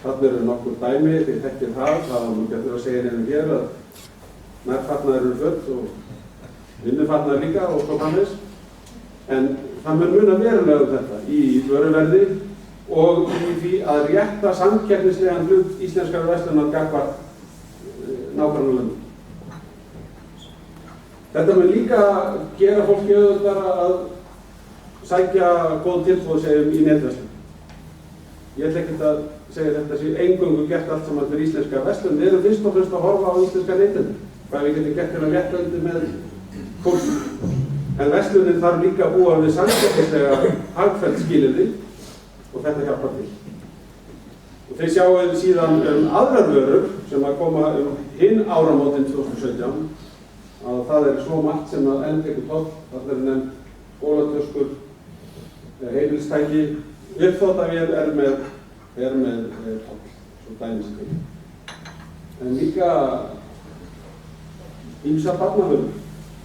Þarna eru nokkur dæmi, þið þekkið það var nú getur að segja nefnum hér að nærfatnaðir eru föt og vinnufatnaðir líka og svo framvegis. En það mun muna verulega þetta í vöruverði og í því að rétta samkeppnislegan hlut íslenskrar verslunar gagnvart nágrannalöndum. Þetta mun líka gera fólki auðveldara að sækja góð tilboð segjum í netverslun. Ég ætla ekkert að segja þetta sé eingöngu gert allt saman fyrir íslenska verslun. Við erum fyrst og fremst að horfa á íslenska neytendur. Hvað við getum gert til að rétta undir með fólki. En verslunin þarf líka að búa við samkeppnislega hagfellt skilyrði og þetta hjálpar til. Og þeir sjáum síðan aðrar vörur sem að koma hinn áramótin 2017 að það svo margt sem að enn tekur toll. Það nefnt skólatöskur, heimilistæki, uppþvottavél er með toll, svo dæmis ekki. En líka ýmsar barnavörur,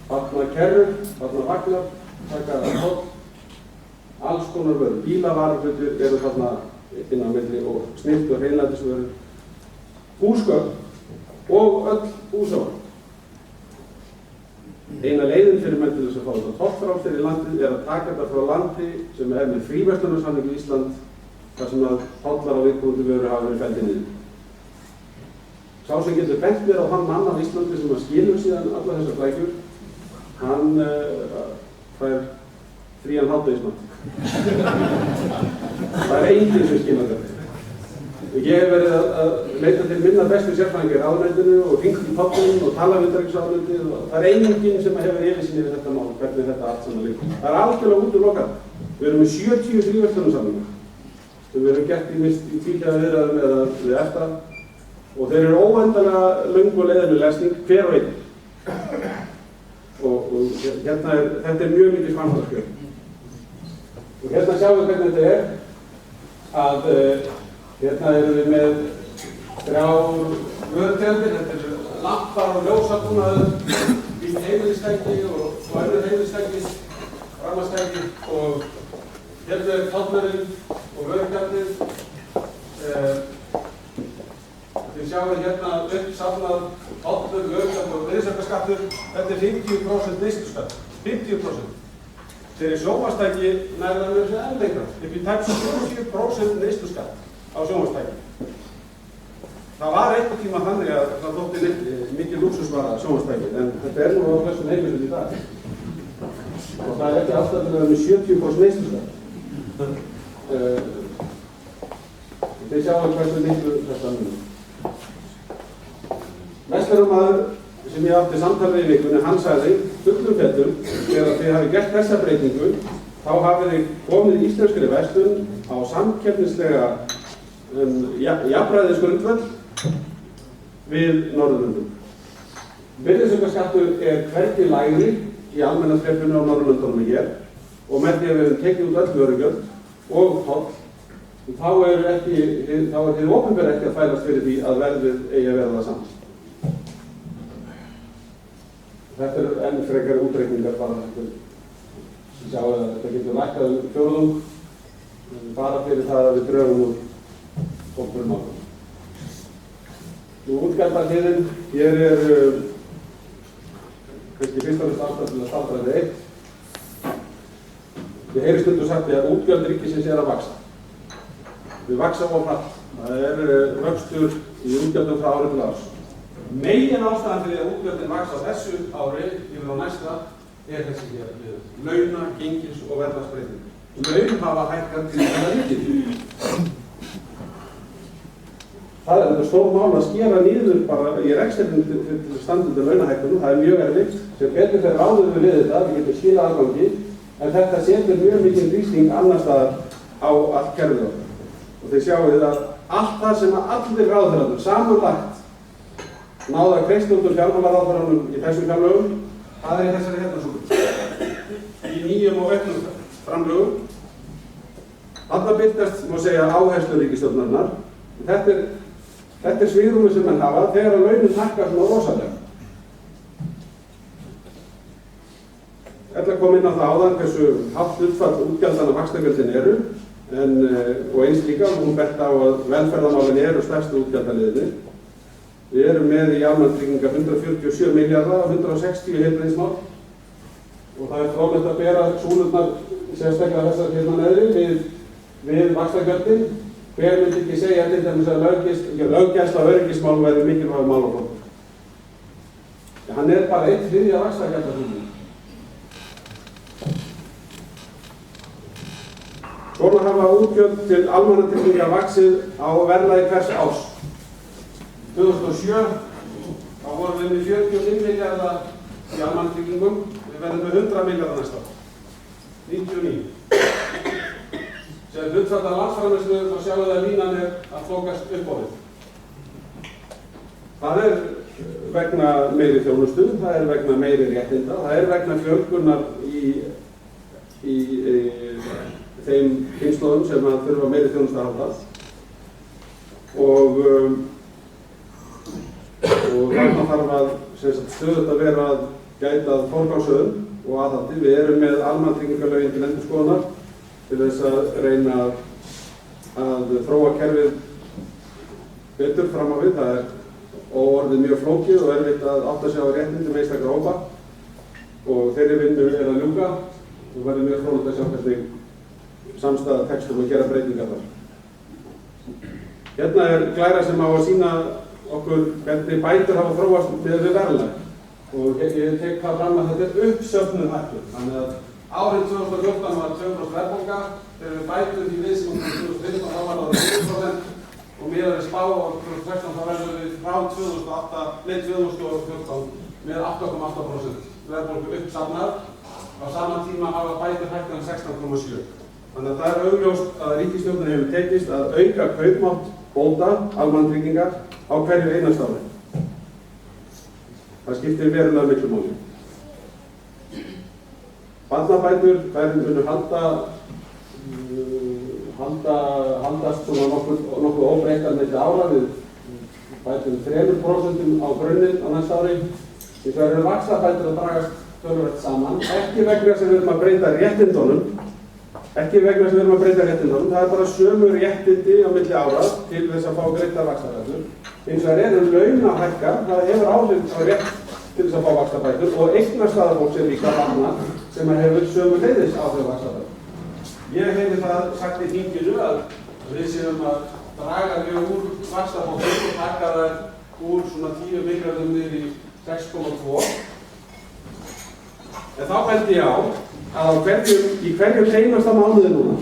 barnakerrur, barnavagnar, taka toll, alls konar vörur. Bílavarahlutir eru þarna inn á milli og snilt og hreinlætisvörur, húsgögn og öll húsavara. Eina leiðin fyrir menn til þess að fá þetta tollfrjálst í landið að taka þetta frá landi sem með fríverslunarsamning í Ísland þar sem að tollar á viðkomandi vöru hafa verið felldir niður. Sá sem getur bent mér á þann mann á Íslandi sem að skilur síðan alla þessar flækjur, hann fær frían hádegismat. Það enginn sem skilur þetta. Ég hef verið að leita til minna bestu sérfræðinga í ráðuneytinu og hringt í tollinn og tala við utanríkisráðuneytið og það enginn sem hefur yfirsýn yfir þetta mál, hvernig þetta allt saman liggur. Það algjörlega útilokað. Við erum með 70 fríverslunarsamninga sem við erum gert í tvíhliða viðræðum eða við EFTA og þeir eru óendanlega löng og leiðinleg lesning hver og einn. Og þetta mjög mikið framfaraskjöf. Og hérna sjáum við hvernig þetta að hérna erum við með 3 vörutegundir. Þetta eru lampar og ljósabúnaður, heimilistæki og önnur heimilistæki, rafmagnstæki og hérna er tollurinn og vörugjöldin. Þið sjáum hérna uppsafnað tollur, vörugjöld og virðisaukaskattur. Þetta er 50% neysluskatt, 50%. Þegar sjónvarpstæki nærða með þessu enn lengra, upp í tæp 70% neysluskatt á sjónvarpstæki. Það var einhvern tíma þannig að það þótti mikið lúxusvara sjónvarpstæki, en þetta er nú á þessum heimilum í dag. Og það er ekki afstæðilega með 70% neysluskatt. Þið sjáum hversu miklu þetta munum. Verslunarmaður sem ég átti samtal við í vikunni, hann sagði fullum fetum þegar þið hafi gert þessa breytingu, þá hafið þið komið íslenskri verslun á samkeppnislega jafnræðisgrundvöll við Norðurlöndum. Virðisaukaskattur er hvergi lægri í almenna þrepinu á Norðurlöndunum hér og með því að við höfum tekið út öll vörugjöld og toll, þá er hið opinbera ekki að fælast fyrir því að verðið eigi að verða það saman. Þetta eru enn frekar útreikningar bara sem sjá að þetta getur lækkað fjórðung bara fyrir það að við drögum úr opnum ákvæmum. Nú útgjaldahliðin, hér er kannski fyrst og fremst ástæða til að staldra við eitt. Ég heyri stundum sagt að útgjöld ríkisins er að vaxa. Við vaxa of hratt. Það er vöxtur í útgjöldum frá ári til árs. Megin ástæðan fyrir að útgjöldin vaxa þessu ári yfir á næsta er þessi hér við launa, gengis og verðlagsbreyting. Laun hafa hækkað til þetta ríkið. Það er þetta stór mál að skera niður bara í rekstrinum til standandi launahækkunum. Það er mjög erfitt, sem betur þegar ráður við þetta, við getum skilað aðgangi, en þetta setur mjög mikinn þrýsting annars staðar á allt kerfið okkar. Og þið sjáið að allt það sem allir ráðherrarnir samanlagt náðu að kreista út úr fjármálaráðherranum í þessum fjárlögum, það er í þessari hérna í nýjum og auknum framlögum. Þarna birtast, má segja, áherslur ríkisstjórnarinnar. Þetta er svigrúmið sem menn hafa þegar að launin hækka svona rosalega. Ætla að koma inn á það áðan hversu hátt hlutfall útgjaldanna vaxtagjöldin eru, og eins líka, hún bent á að velferðarmálin eru stærstu útgjaldaliðinir. Við erum með í almannatryggingar 147 milljarða og 160 heilbrigðismál, og það er fróðlegt að bera súlurnar sérstaklega þessar hérna neðri við vaxtagjöldin. Hver myndi ekki segja til dæmis að löggæsla og öryggismál væri mikilvægur málaflokkur? Hann er bara 1/3 vaxtagjaldahlutinn. Svona hafa útgjöld til almannatrygginga vaxið á verðlagi hvers árs. 2007 þá vorum við með 45 milljarða í almannatryggingum, við verðum með 100 milljarða næsta ár. 99. Sem hlutfall af landsframleiðslu þá sjáum við að línan er að þokast upp á við. Það er vegna meiri þjónustu, það er vegna meiri réttinda, það er vegna fjölgunar í þeim kynslóðum sem að þurfa meiri þjónustu að halda. Og þarna þarf að stöðugt að vera að gæta að forgangsröðun og aðhaldi. Við erum með almannatryggingalögin til endurskoðunar til þess að reyna að þróa kerfið betur fram á við. Það er orðið mjög flókið og erfitt að átta sig á réttindum einstakra hópa, og þeirri vinnu er að ljúka og verður mjög fróðlegt að sjá hvernig samstaða tekst að gera breytingar þar. Hérna er glæra sem á að sýna okkur hvernig bætur hafa þróast með við verðlag, og ég tek það fram að þetta er uppsöfnuð hækkun. Þannig að árið 2014 var 2% verðbólga, þegar við bætum því við sem 2015 þá var það 4% og miðað við spá á 2016 þá verðum við frá 2014 með 8,8% verðbólgu uppsafnað. Á sama tíma hafa bætur hækkað um 16,7%. Þannig að það er augljóst að ríkisstjórnin hefur tekist að auka kaupmátt bóta almannatrygginga á hverju einasta ári. Það skiptir verulega miklu máli. Barnabætur, þær munu haldast svona nokkuð óbreyttar milli ára. Við bætum 3% á grunninn á næsta ári. Hins vegar eru vaxtabætur að dragast töluvert saman, ekki vegna þess að við erum að breyta réttindunum. Það er bara sömu réttindi á milli ára til þess að fá greiddar vaxtabætur. Hins vegar eru laun að hækka, það hefur áhrif á rétt til þess að fá vaxtabætur, og eignastaða fólks er líka barna sem hefur sömuleiðis áhrif á vaxtabætur. Ég hefi það sagt í þinginu að við séum að draga mjög úr vaxtabótum og taka þær úr svona 10 milljörðum niður í 6,2. En þá bendi ég á að í hverjum einasta mánuði núna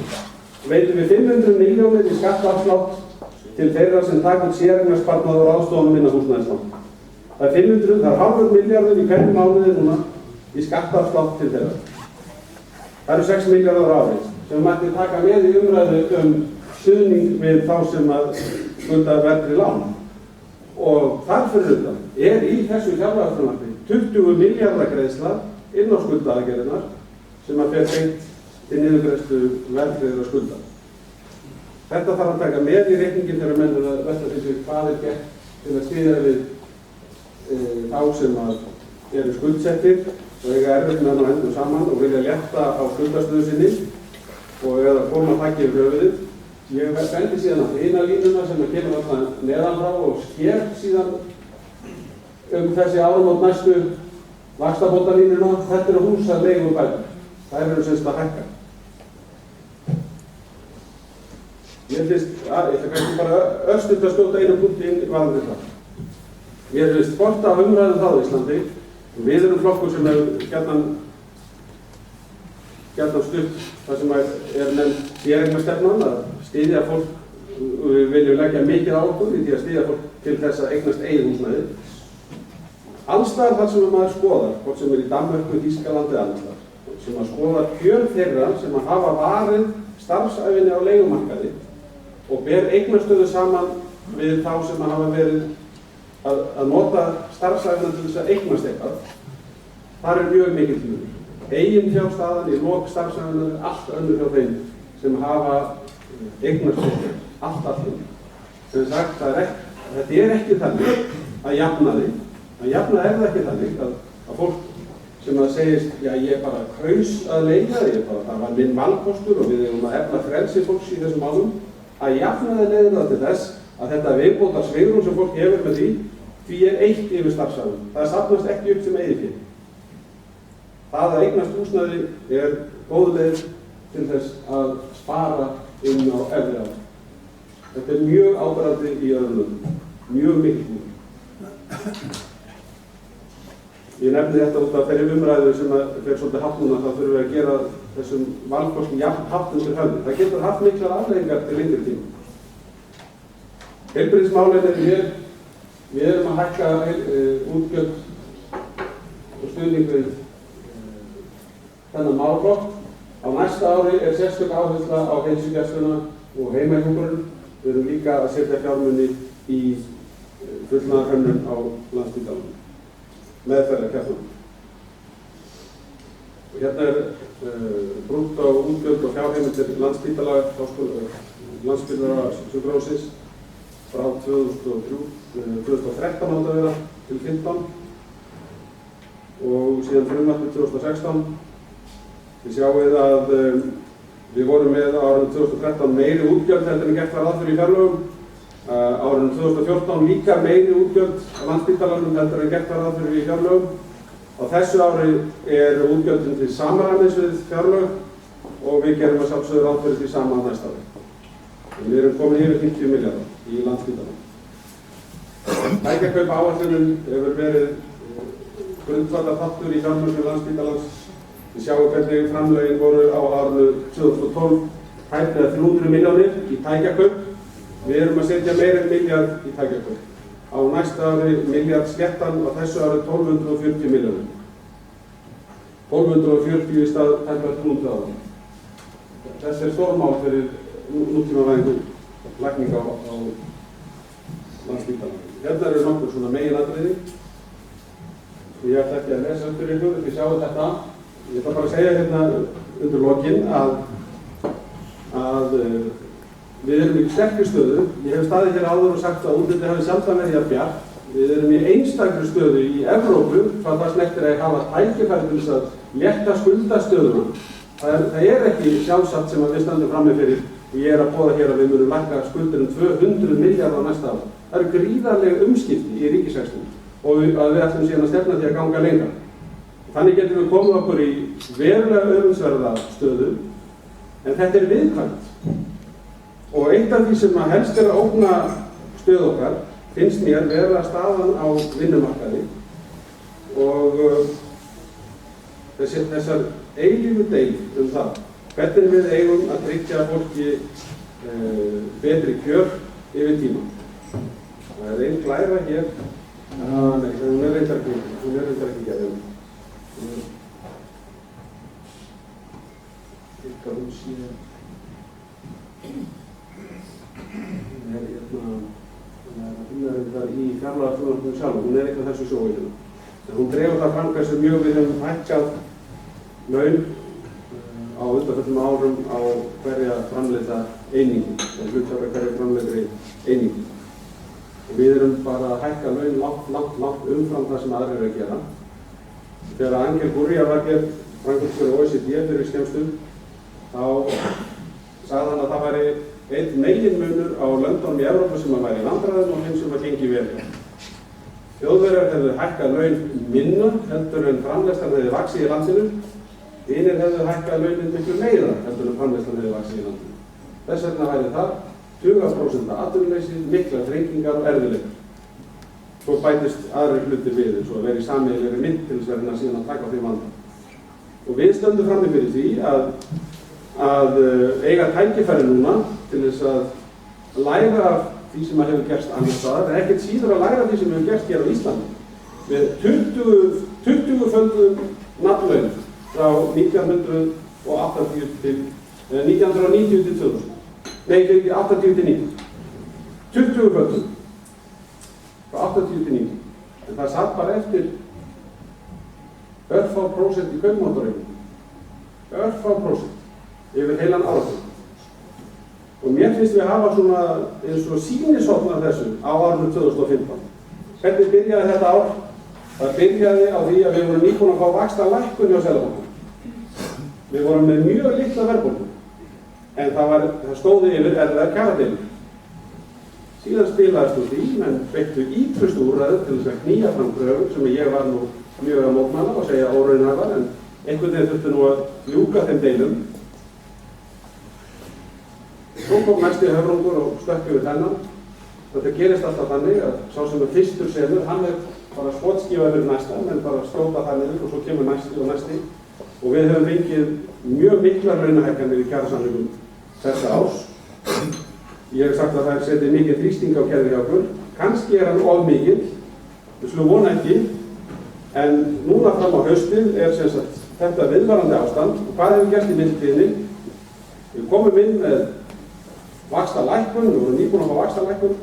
veitum við 500 milljónir í skattafslátt til þeirra sem taka út séreignarsparnað og ráðstöfunum innan húsnæðislán. Það er hálfur milljarður í hverjum mánuði núna í skattafslátt til þeirra. Það eru 6 milljarðar á ári sem mætti taka með í umræðu stuðning við þá sem að skulda verðtryggð lán. Og þar fyrir utan í þessu fjárlagafrumvarpi 20 milljarða greiðsla inn á skuldaaðgerðirnar sem að fer beint til niðurgreiðslu verðtryggðra skulda. Þetta þarf að taka með í reikninginn þegar menn eru að velta fyrir sig hvað er gert til að styðja við þá sem eru skuldsettir og eiga erfitt með hann á hendur saman og vilja létta á skuldastöðu sinni og eða koma þakki yfir höfuðið. Ég bendi síðan á hina línuna sem kemur alltaf neðanfrá og sker síðan þessi áramót næstu vaxtabótalínuna. Þetta eru húsaleigubætur. Þær eru semst að hækka. Ég ætla kannski bara örstutt að skjóta einu punkti inn varðandi það. Mér finnst skorta á umræðum það á Íslandi. Við erum flokkur sem hefur gjarnan stutt það sem er nefnt séreignarstefnan, að styðja fólk við viljum leggja mikið á okkur í því að styðja fólk til þess að eignast eigið húsnæði. Alls staðar þar sem maður skoðar, hvort sem í Danmörku, Þýskalandi eða annars staðar, sem að skoða kjör þeirra sem að hafa varið starfsævinni á leigumarkaði og ber eignastöðu saman við þá sem að hafa verið að nota starfsævinna til þess að eignast eitthvað, þar mjög mikill munur. Eiginfjárstaðan í lok starfsævinna allt önnur hjá þeim sem hafa eignast eitthvað, allt önnur. Sem sagt, þetta ekki þannig að jafna því. Að jafna það ekki þannig að fólk sem að segist, já ég bara kaus að leigja, það var minn valkostur og við eigum að efla frelsi fólks í þessum málum, að jafna það leiðir það til þess að þetta viðbótar svigrúm sem fólk hefur með því eitt yfir starfsævinni. Það safnast ekki upp sem eigið fé. Það að eignast húsnæði góð leið til þess að spara inn á efri ári. Þetta mjög áberandi í öðrum löndum, mjög mikil. Ég nefni þetta út af þeirri umræðu sem fer svolítið hátt núna, þá þurfum við að gera þessum valkostum jafn hátt undir höfði. Það getur haft miklar afleiðingar til lengri tíma. Heilbrigðismálin hér, við erum að hækka útgjöld og stuðning við þennan málaflokk. Á næsta ári sérstök áhersla á heilsugæsluna og heimahjúkrun. Við erum líka að setja fjármuni í fullnaðarhönnun á Landspítalanum. Meðferðarkjarnanum. Og hérna brúttó útgjöld og fjárheimildir Landspítala sjúkrahússins frá 2013 átti að vera til 15 og síðan frumvarpið 2016. Þið sjáið að við vorum með á árinu 2013 meiri útgjöld heldur en gert var ráð fyrir í fjárlögum. Árinu 2014 líka meiri útgjöld á Landspítalanum heldur en gert var ráð fyrir í fjárlögum. Á þessu ári útgjöldin til samræmis við fjárlög og við gerum að sjálfsögðu ráð fyrir því sama á næsta ári. Við erum komin yfir 50 milljarða í Landspítalanum. Tækjakaup áætlunin hefur verið grundvallarþáttur í fjármögnun Landspítalans. Við sjáum hvernig framlögin voru á árinu 2012 tæplega 300 milljónir í tækjakaup. Við erum að setja meira en milljarð í tækjakaup. Á næsta ári milljarð sléttan, á þessu ári 1240 milljónir. 1240 í stað tæplega 300 ára. Þessi stórmál fyrir nútímavæðingu lækninga á Landspítalanum. Hérna eru nokkur svona meginatriði. Ég ætla ekki að lesa upp fyrir ykkur, þið sjáu þetta. Ég ætla bara að segja hérna undir lokin að við erum í sterkri stöðu. Ég hef staðið hér áður og sagt að útlitið hafi sjaldan verið jafn bjart. Við erum í einstakri stöðu í Evrópu, hvað það snertir að hafa tækifæri til þess að létta skuldastöðuna. Það ekki sjálfsagt sem að við stöndum frammi fyrir og ég að boða hér að við munum lækka skuldir 200 milljarða á næsta ári. Það gríðarleg umskipti í ríkisrekstrinum og að við ætlum síðan að stefna því að ganga lengra. Þannig getum við komið okkur í verulega öfundsverða stöðu, en þetta viðkvæmt. Og eitt af því sem að helst að ógna stöðu okkar finnst mér vera staðan á vinnumarkaði og þessar eilífu deilur það hvernig við eigum að tryggja fólki betri kjör yfir tíma. Það ein glæra hér, nei, hún reyndar ekki gerðin. Hún sé hérna í fjárlagafrumvarpinu sjálfu, hún eitthvað þessu sjóinu. Hún dregur það fram hversu mjög við höfum hækkað laun á undanförnum árum á hverja framleidda einingu, hlutfall af hverja framleiddri einingu. Og við erum bara að hækka laun langt umfram það sem aðrir að gera. Þegar Angel Gurría var hér, framkvæmdastjóri OECD fyrir skemmstu, þá sagði hann að það væri einn meginmunur á löndunum í Evrópu sem að væri í vandræðum og þeim sem að gengi vel. Þjóðverjar hefðu hækkað laun minna heldur en framleiðslan hefði vaxið í landinu. Hinir hefðu hækkað launin miklu meira heldur en framleiðslan hefði vaxið í landinu. Þess vegna væri það 20% atvinnuleysi, miklar þrengingar og erfiðleikar. Svo bætist aðrir hlutir við eins og að vera í sameiginlegri mynt til þess að síðan að taka á þeim vanda. Og við stöndum frammi fyrir því að eiga tækifæri núna til þess að læra af því sem hefur gerst annars staðar, en ekkert síður að læra af því sem hefur gerst hér á Íslandi. Með 20-földum nafnlaun frá 1980 til 1990 til 2000. Nei, ekki 80 til 90. 20-földum. Frá 80 til 90. En það satt bara eftir örfá prósent í kaupmáttarreikningi. Örfá prósent yfir heilan áratug. Og mér finnst við hafa svona eins og sýnishorn af þessu á árinu 2015. Hvernig byrjaði þetta ár? Það byrjaði á því að við vorum nýbúin að fá vaxtalækkun hjá Seðlabankanum. Við vorum með mjög litla verðbólgu, en það stóði yfir erfiðar kjaradeilur. Síðan spilaðist úr því, menn beittu ýtrustu úrræði til þess að knýja fram kröfur sem ég var nú mjög að mótmæla og segja óraunhæfar, en einhvern veginn þurfti nú að ljúka þeim deilum. Svo kom næsti höfrungur og stökk yfir þennan. Þetta gerist alltaf þannig að sá sem fyrstur semur, hann bara skotskífa yfir næsta, menn bara skjóta það niður og svo kemur næsti og næsti. Og við höfum fengið mjög miklar launahækkanir í kjarasamningum þessa árs. Ég hef sagt að það setið mikið þrýsting á kerfið hjá okkur. Kannski hann of mikill, við skulum vona ekki, en núna fram á haustið sem sagt þetta viðvarandi ástand. Og hvað hefur gerst í millitíðinni? Við komum inn með vaxtalækkun, við vorum nýbúin að fá vaxtalækkun,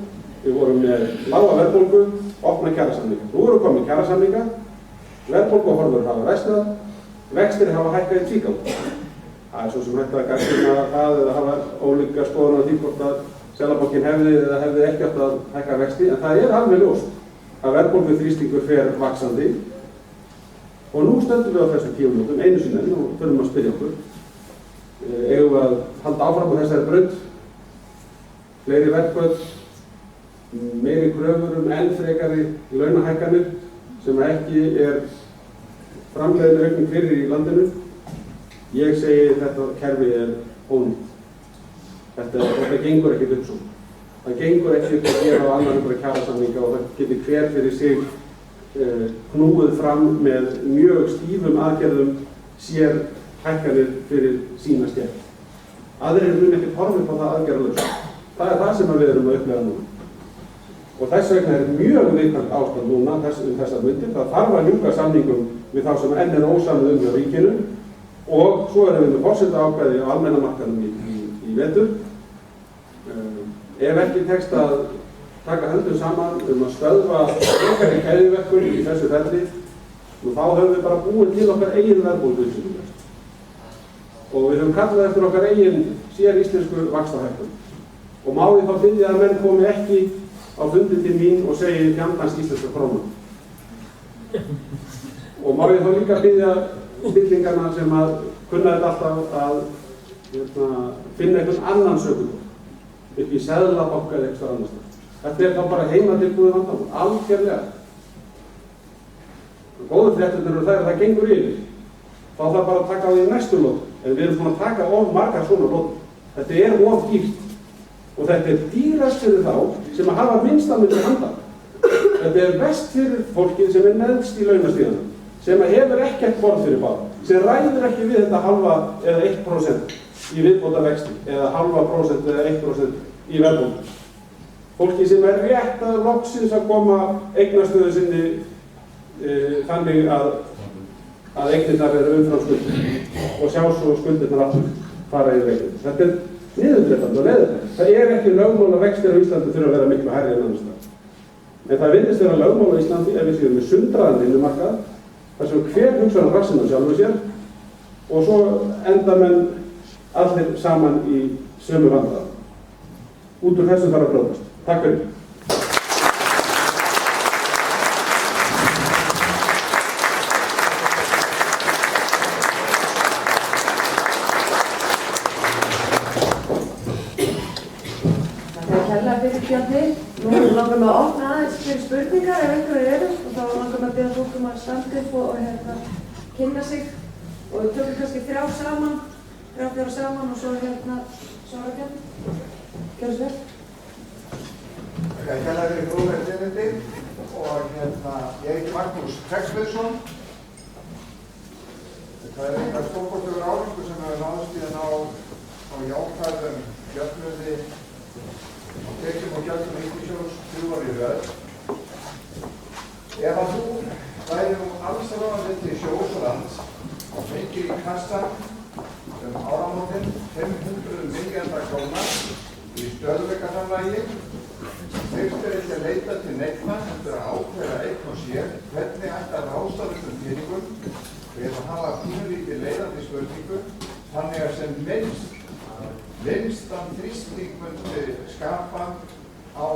við vorum með lága verðbólgu, opna kjarasamninga. Nú erum við komið kjarasamninga, verðbólguhorfur hafa versnað, vextir hafa hækkað í tvígang. Það svo sem hægt að gagnrýna það eða hafa ólíka skoðunar á því hvort að Seðlabankinn hefði eða hefði ekki átt að hækka vexti, en það alveg ljóst að verðbólguþrýstingur fer vaxandi. Og nú stöndum við á þessum tímamótum einu sinni og þurfum að spyrja okkur. Eigum við að halda áfram á þessari braut, fleiri verkföll, meiri kröfur enn frekari launahækkanir sem ekki framleiðin aukning fyrir í landinu. Ég segi þetta kerfi ónýtt. Þetta gengur ekkert upp svona. Það gengur ekki upp að gera á annan einhverja kjarasamninga og það getur hver fyrir sig knúið fram með mjög stífum aðgerðum sér hækkanir fyrir sína stétt. Aðrir mun ekkert horfa upp á það aðgerðalaust. Það það sem við erum að upplega núna. Og þess vegna mjög viðkvæmt ástand núna þessar mundir. Það þarf að ljúka samningum við þá sem enn ósamið hjá ríkinu og svo erum við með forsetaákvæði á almenna markaðnum í vetur. Ef ekki tekst að taka höndum saman að stöðva frekari keðjuverkun í þessu ferli, þá höfum við bara búið til okkar eigin verðbólgu. Og við höfum kallað eftir okkar eigin sér íslensku vaxtahækkun. Og má ég þá biðja að menn komi ekki á fundi til mín og segi fjandans íslenska krónu. Og má ég þá líka biðja stillingarna sem að kunna þetta alltaf að finna einhvern annan sökum upp í Seðlabanka eða eitthvað annars. Þetta þá bara heimatilbúið vandamál, algjörlega. Góðu fréttirnar eru þær að það gengur yfir. Þá þarf bara að taka á því næstu lót, en við erum búin að taka of margar svona lót. Þetta of dýrt. Og þetta dýrast fyrir þá sem að hafa minnst að milli handa. Þetta verst fyrir fólkið sem neðst í launastíðanum, sem að hefur ekkert borð fyrir báð, sem ræður ekki við þetta halva eða 1% í viðbóta vexti, eða halva prósent eða 1% í verðbólgu. Fólki sem rétt að loksins að koma eignastöðu sinni þannig að eignirnar eru umfram skuldir og sjá svo skuldirnar aftur fara í reikning. Þetta niðurdrepandi og leiðilegt. Það ekki lögmál að vextir á Íslandi þurfa að vera miklu hærri en annars staðar. En það virðist vera lögmál á Íslandi ef við séum með sundraðan vinnumarkað, þar sem hver hugsar á rassinn á sjálfu sér og svo enda menn allir saman í sömu vandræðum. Út úr þessu þarf að brjótast. Takk fyrir. Nú langar við að opna aðeins fyrir spurningar ef einhverju eru og þá langar við að biðja fólk að standa upp og kynna sig og við tökum kannski þrjá saman og svo svara Bjarni. Gjörðu svo vel. Ég fyrir frúverðinni og ég heiti Magnús Hregsviðsson. Þetta eitthvað stórkostlegur árangur sem hefur náðst í að ná á jákvæðum jöfnuði ef að þú væri nú alls ráðandi til sjós og lands og fengir í kassa áramótin 500 milljarða króna í stöðugleikaframlagi, þurftir ekki að leita til neinna heldur að ákveða einn og sér hvernig ætti að ráðstafa þessum peningum. Við erum að hafa pínulítið leiðandi spurningu þannig að sem minnstan þrýsting mundi skapa á